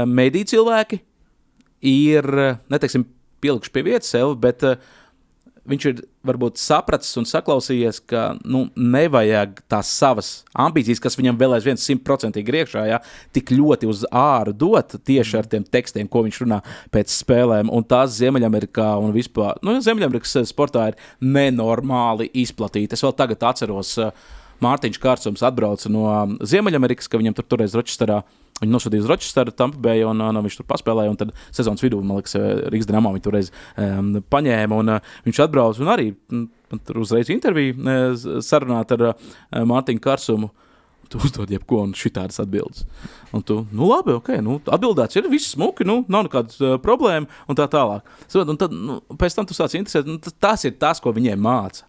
mediju cilvēki, ir, neteiksim, pielikuši pie vietas sev, bet viņš ir varbūt sapratis un saklausījies, ka nevajag tās savas ambīcijas, kas viņam vēl aizvien 100% iekšā, tik ļoti uz āru dot tieši ar tiem tekstiem, ko viņš runā pēc spēlēm. Un tās Ziemeļamerikā un vispār, Ziemeļamerikas sportā ir nenormāli izplatīta. Es vēl tagad atceros, Mārtiņš Kārsums atbrauca no Ziemeļamerikas, ka viņam toreiz Rochesterā, viņi nosūtīja uz Rochesteru, Tampa Bay, un viņš tur paspēlēja, un tad sezonas vidū, man liekas, Rīgas Dinamo viņu toreiz paņēma, un viņš atbrauca, un arī tur uzreiz interviju sarunāt ar Mārtiņu Kārsumu. Tu uzdod jebko, un šitādas atbildes. Un tu, labi, ok, atbildēts ir viss smuki, nav nekādas problēma, un tā tālāk. Un tad, pēc tam tu sāc interesēt, tas ir tas, ko viņiem māca.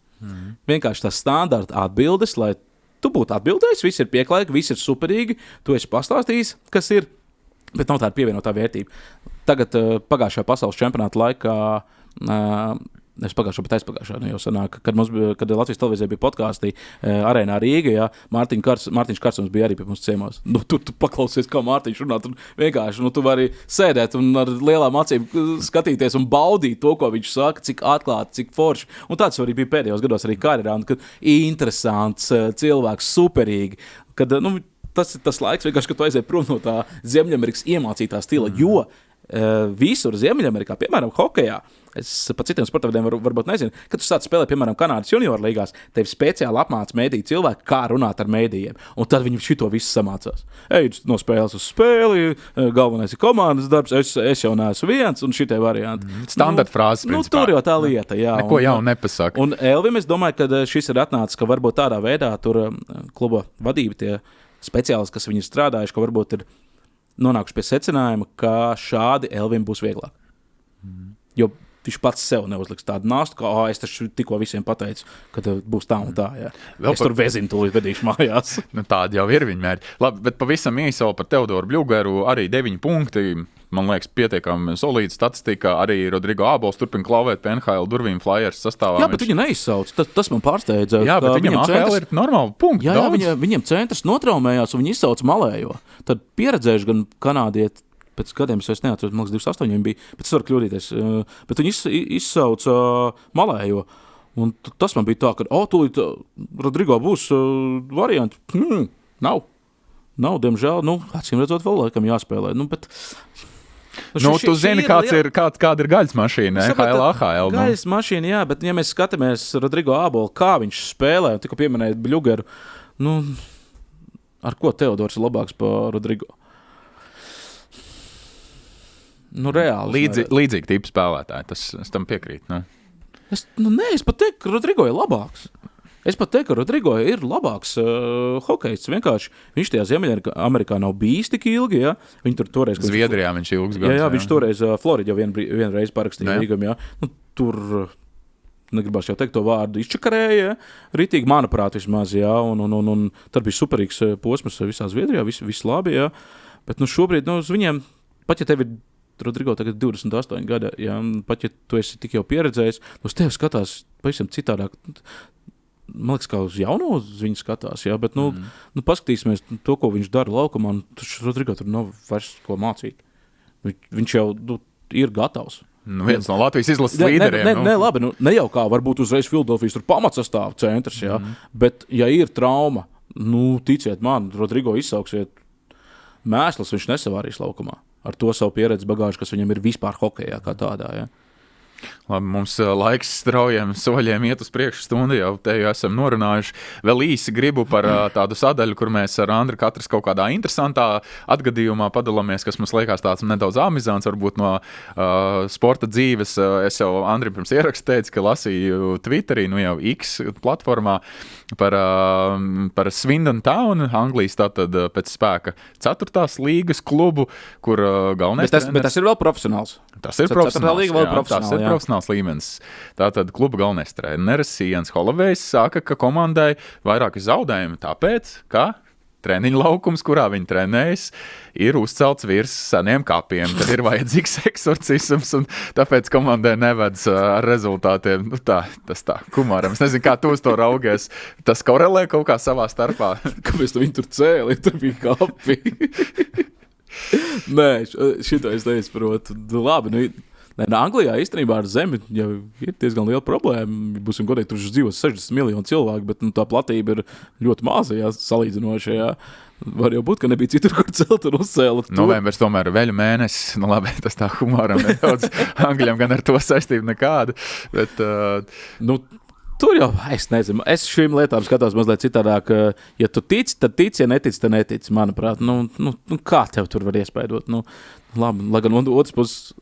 Vienkārši tas standarta atbildes, lai tu būtu atbildējis, viss ir pieklājīgi, viss ir superīgi, tu esi pastāstījis, kas ir, bet nav tāda pievienotā vērtība. Tagad pagājušajā pasaules čempionāta laikā, aizpagājušā, jau sanāk, kad Latvijas televīzijā bija podkāstī Arēnā Rīga, Mārtiņš Kārsums bija arī pie mums ciemos. Tur tu paklausies, kā Mārtiņš runā, tur vienkārši, tu vari sēdēt un ar lielām acīm skatīties un baudīt to, ko viņš saka, cik atklāti, cik forši. Un tāds arī bija pēdējos gados arī karjerā, kad interesants cilvēks, superīgi, kad, tas ir tas laiks, vienkārši, kad tu aiziet prom no tā Ziemeļamerikas iemācītā stila, jo visur Ziemeļamerikā, piemēram, hokejā, es par citiem sporta veidiem varbūt nezinu, kad tu sāc spēlēt, piemēram, Kanādas junior līgās, tevi speciāli apmāca mēdīju cilvēki, kā runāt ar mēdījiem, un tad viņi šito visu samācās. Ej, no spēles uz spēli, galvenais ir komandas darbs, es jau neesmu viens, un šitie varianti. Standarta frāzes, principā. Tur jau tā lieta, jā. Neko jau nepasaka. Un Elvim, es domāju, ka šis ir atnācis, ka varbūt tādā veidā tur kluba vadība, tie speciālisti, kas viņi ir strādājuši, ka varbūt ir nonākuši pie secinājuma, ka šādi Elvim būs vieglāk. Jo viņš pats sev neuzliks tādu nāstu, ka es taču tikko visiem pateicu, ka būs tā un tā. Jā. Es tur vezinu tūlīt vedīšu mājās. Tādi jau ir viņa mērķi. Labi, bet pavisam īsi vēl par Teodoru Bļugeru, arī 9 punkti. Man liekas, pietiekami solīda statistika. Arī Rodrigo Ābols turpina klauvēt pie NHL durvīm Flyers sastāvā. Jā, bet viņa neizsauc. Tas man pārsteidza. Jā, bet viņam AHL ir normāli punkti. Jā, viņam centrs notraumējās un viņi izsauc malējo. Tad pieredzējuši gan kanādieti, pēc gadiem es neatceros, man liekas, 28 viņam bija, bet es varu kļūdīties. Bet viņi izsauc malējo. Un tas man bija tā, ka, tūlīt Rodrigo būs varianti. Nav, diemžēl, acīm redzot, vēl laikam jāspēlē. Bet tu zini, kāda ir gaļas mašīna, AHL. Gaļas mašīna, jā, bet ja mēs skatāmies Rodrigo Ābolu, kā viņš spēlē, un tikko pieminējot Bļugeru, ar ko Teodors ir labāks par Rodrigo? Reāli. Līdzīgi tipu spēlētāji, es tam piekrītu. Es pat teiktu, ka Rodrigo ir labāks. Ir labāks hokejists. Vienkārši viņš tajā Ziemeļamerikā nav bijis tik ilgi. Ja? Viņš tur toreiz... Zviedrijā viņš ilgs gads. Jā, viņš toreiz Floridā vienreiz parakstīja līgumu. Ja? Tur negribas jau teikt to vārdu, izčakarēja, ritīgi, manuprāt, vismaz, jā, un tad bija superīgs posms visā Zviedrijā, viss labi, jā, bet šobrīd, uz viņiem, pat ja tev ir, Rodrigo, tagad 28 gada, jā, pat ja tu esi tik jau pieredzējis, uz tevi skatās pavisam citādāk, man liekas, kā uz jauno uz viņu skatās, jā, bet, paskatīsimies to, ko viņš dara laukumā, un Rodrigo tur nav vairs ko mācīt. Viņš jau, ir gatavs. Viens no Latvijas izlases līderiem. Ne, labi, ne jau kā, varbūt uzreiz Filadelfijas tur pamatsastāv centrs, jā, bet ja ir trauma, ticiet man, Rodrigo izsauksiet mēslas, viņš nesavārīs laukumā ar to savu pieredzi bagāžu, kas viņam ir vispār hokejā kā tādā, jā. Labi, mums laiks straujiem soļiem iet uz priekšu stundu, jau te jau esam norunājuši. Vēl īsi gribu par tādu sadaļu, kur mēs ar Andri katrs kaut kādā interesantā atgadījumā padalāmies, kas mums liekas tāds nedaudz amizants, varbūt no sporta dzīves. Es jau Andrim pirms ierakstu teicu, ka lasīju Twitterī, jau X platformā par Swindon Town, Anglijas tātad pēc spēka 4. līgas klubu, kur galvenais treneris... Bet tas ir vēl profesionāls. Tas ir profesionāls līmenis. Tātad kluba galvenais treneris Ians Holovejs saka, ka komandai vairāki zaudējumi tāpēc, ka treniņu laukums, kurā viņi trenējas, ir uzcelts virs seniem kapiem. Tad ir vajadzīgs eksorcisms, un tāpēc komandai nevedas ar rezultātiem. Tas tā, kumāram. Es nezinu, kā tu uz to raugies. Tas korelē kaut kā savā starpā. Kāpēc tu viņi tur cēli? Tur bija kapi. Nē, šito es neizprotu. Labi, Anglijā īstenībā ar zemi jau ir diezgan liela problēma. Būsim godīgi, tur dzīvo 60 miljoni cilvēku, bet tā platība ir ļoti maza, jā, salīdzinoši, jā. Var jau būt, ka nebija citur, kur celt un uzcēla. Novembers tomēr veļu mēnesis. Labi, tas tā humoram nedaudz. Angļiem gan ar to saistību nekāda. Bet, tur jau, es nezinu, es šīm lietām skatos mazliet citādāk. Ja tu tici, tad tici, ja netici, tad netici, manuprāt. Kā tev tur var iespēdot? Labi, lai gan otrs puses,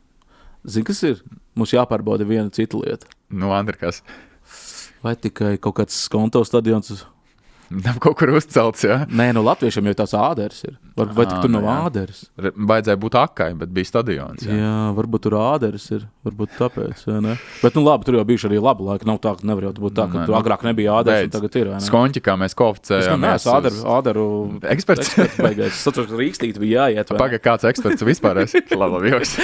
zini, kas ir? Mums jāpārbauda viena cita lieta. Andri, kas? Vai tikai kaut kāds Skonto stadions? Nav kaut kur uzcelts, jā? Nē, Latviešiem jau tās āderis ir. Vai tur nav āderis? Vajadzēja būt Akai, bet bija stadions. Jā, varbūt tur āderis ir. Varbūt tāpēc, ne? Bet, labi, tur jau bijuši arī labi laiki. Nav tā, ka nevar jau būt tā, ka tur agrāk nebija āderis un tagad ir, vai ne? Skonķi, kā mēs koficējāmies. Es āderu eksperts beigās. Es saprotu, ka Rīkstīt bija jāiet. Paga, kāds eksperts vispār esi? Labi, joks.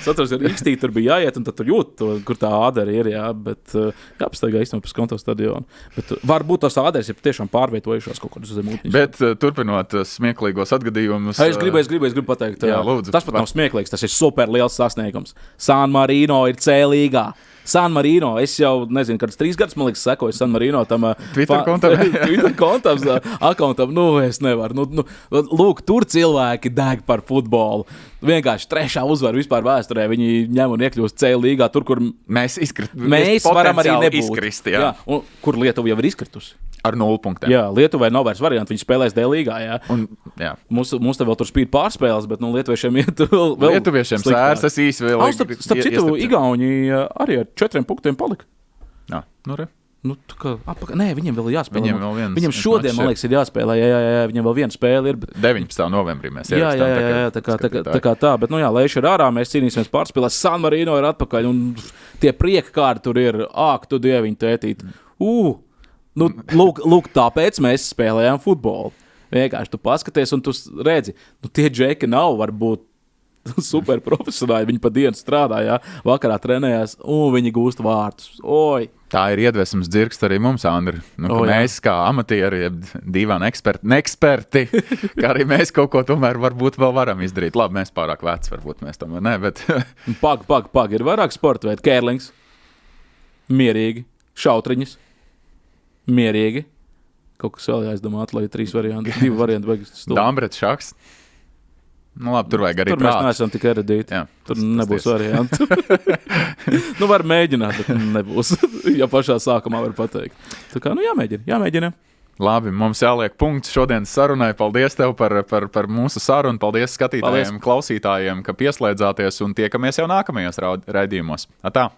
Saprotu, ka Rīkstīt tur bija jāiet, un tad tur jūt, kur tā āderi ir, jā, bet jāpastaigā īstenībā pa Skonto stadionu. Bet varbūt tās āderis ir tiešām pārvietojušās kaut kādas zemūtņas. Bet turpinot smieklīgos atgadījumus. Es gribu pateikt, jā, lūdzu, tas pat nav smieklīgs, tas ir super liels sasniegums. San Marino ir C-līgā. San Marino, es jau nezinu, kāds 3 gadus, man liekas, sekoju San Marino tam Twitter kontam, akontam, es nevaru. Lūk, tur cilvēki deg par futbolu. Vienkārši 3. uzvara vispār vēsturē. Viņi ņem un iekļūst C-līgā, tur, kur mēs varam arī nebūt. Izkrist, jā. Un kur Lietuva jau ir izkritusi. Ar 0 punktiem. Jā, Lietuvai nav vairs varianti, viņi spēlēs D-līgā, jā. Jā. Mums te vēl tur spīd pārspēles, bet lietuviešiem iet vēl Lietuviešiem sērs, es īsi vēl... Starp citu, Igauni arī ar 4 punktiem palika. Jā, re. Nē, viņiem vēl jāspēlē. Viņiem šodien, man liekas, ir jāspēlē. Jā, viņiem vēl viena spēle ir. Bet... 19. novembrī mēs ierakstām. Tā kā tā, bet Leiša ir ārā, mēs cīnīsimies pārspēlēs. San Marino ir atpakaļ, un tie prieka kādi tur ir. Tu dieviņu tētīt. Lūk, tāpēc mēs spēlējām futbolu. Vienkārši tu paskaties, un tu redzi, tie džeki nav varbūt super profesionāli. Viņi pa dienu strādā, jā, vakarā trenējās, un viņi gūst vārtus. Oi! Tā ir iedvesmas dzirksts arī mums, Andri. Mēs kā amatieri, dīvāni eksperti, kā arī mēs kaut ko tomēr varbūt vēl varam izdarīt. Labi, mēs pārāk veci, varbūt mēs tomēr ne, bet... Pag, ir vairāk sporta veidi. Kērlings, mierīgi, šautriņas, mierīgi. Kaut kas vēl jāizdomāt, lai 3 varianti, 2 varianti beigas stūri. Dambrets šaks. Labi, tur vajag arī prātu. Tur mēs neesam tik eredīti. Jā, tur nebūs variantu. Var mēģināt, bet nebūs. Ja pašā sākumā var pateikt. Tā kā, jāmēģina. Labi, mums jāliek punkts šodienas sarunai. Paldies tev par mūsu sarunu. Paldies skatītājiem, klausītājiem, ka pieslēdzāties un tiekamies jau nākamajos raidījumos. Atā!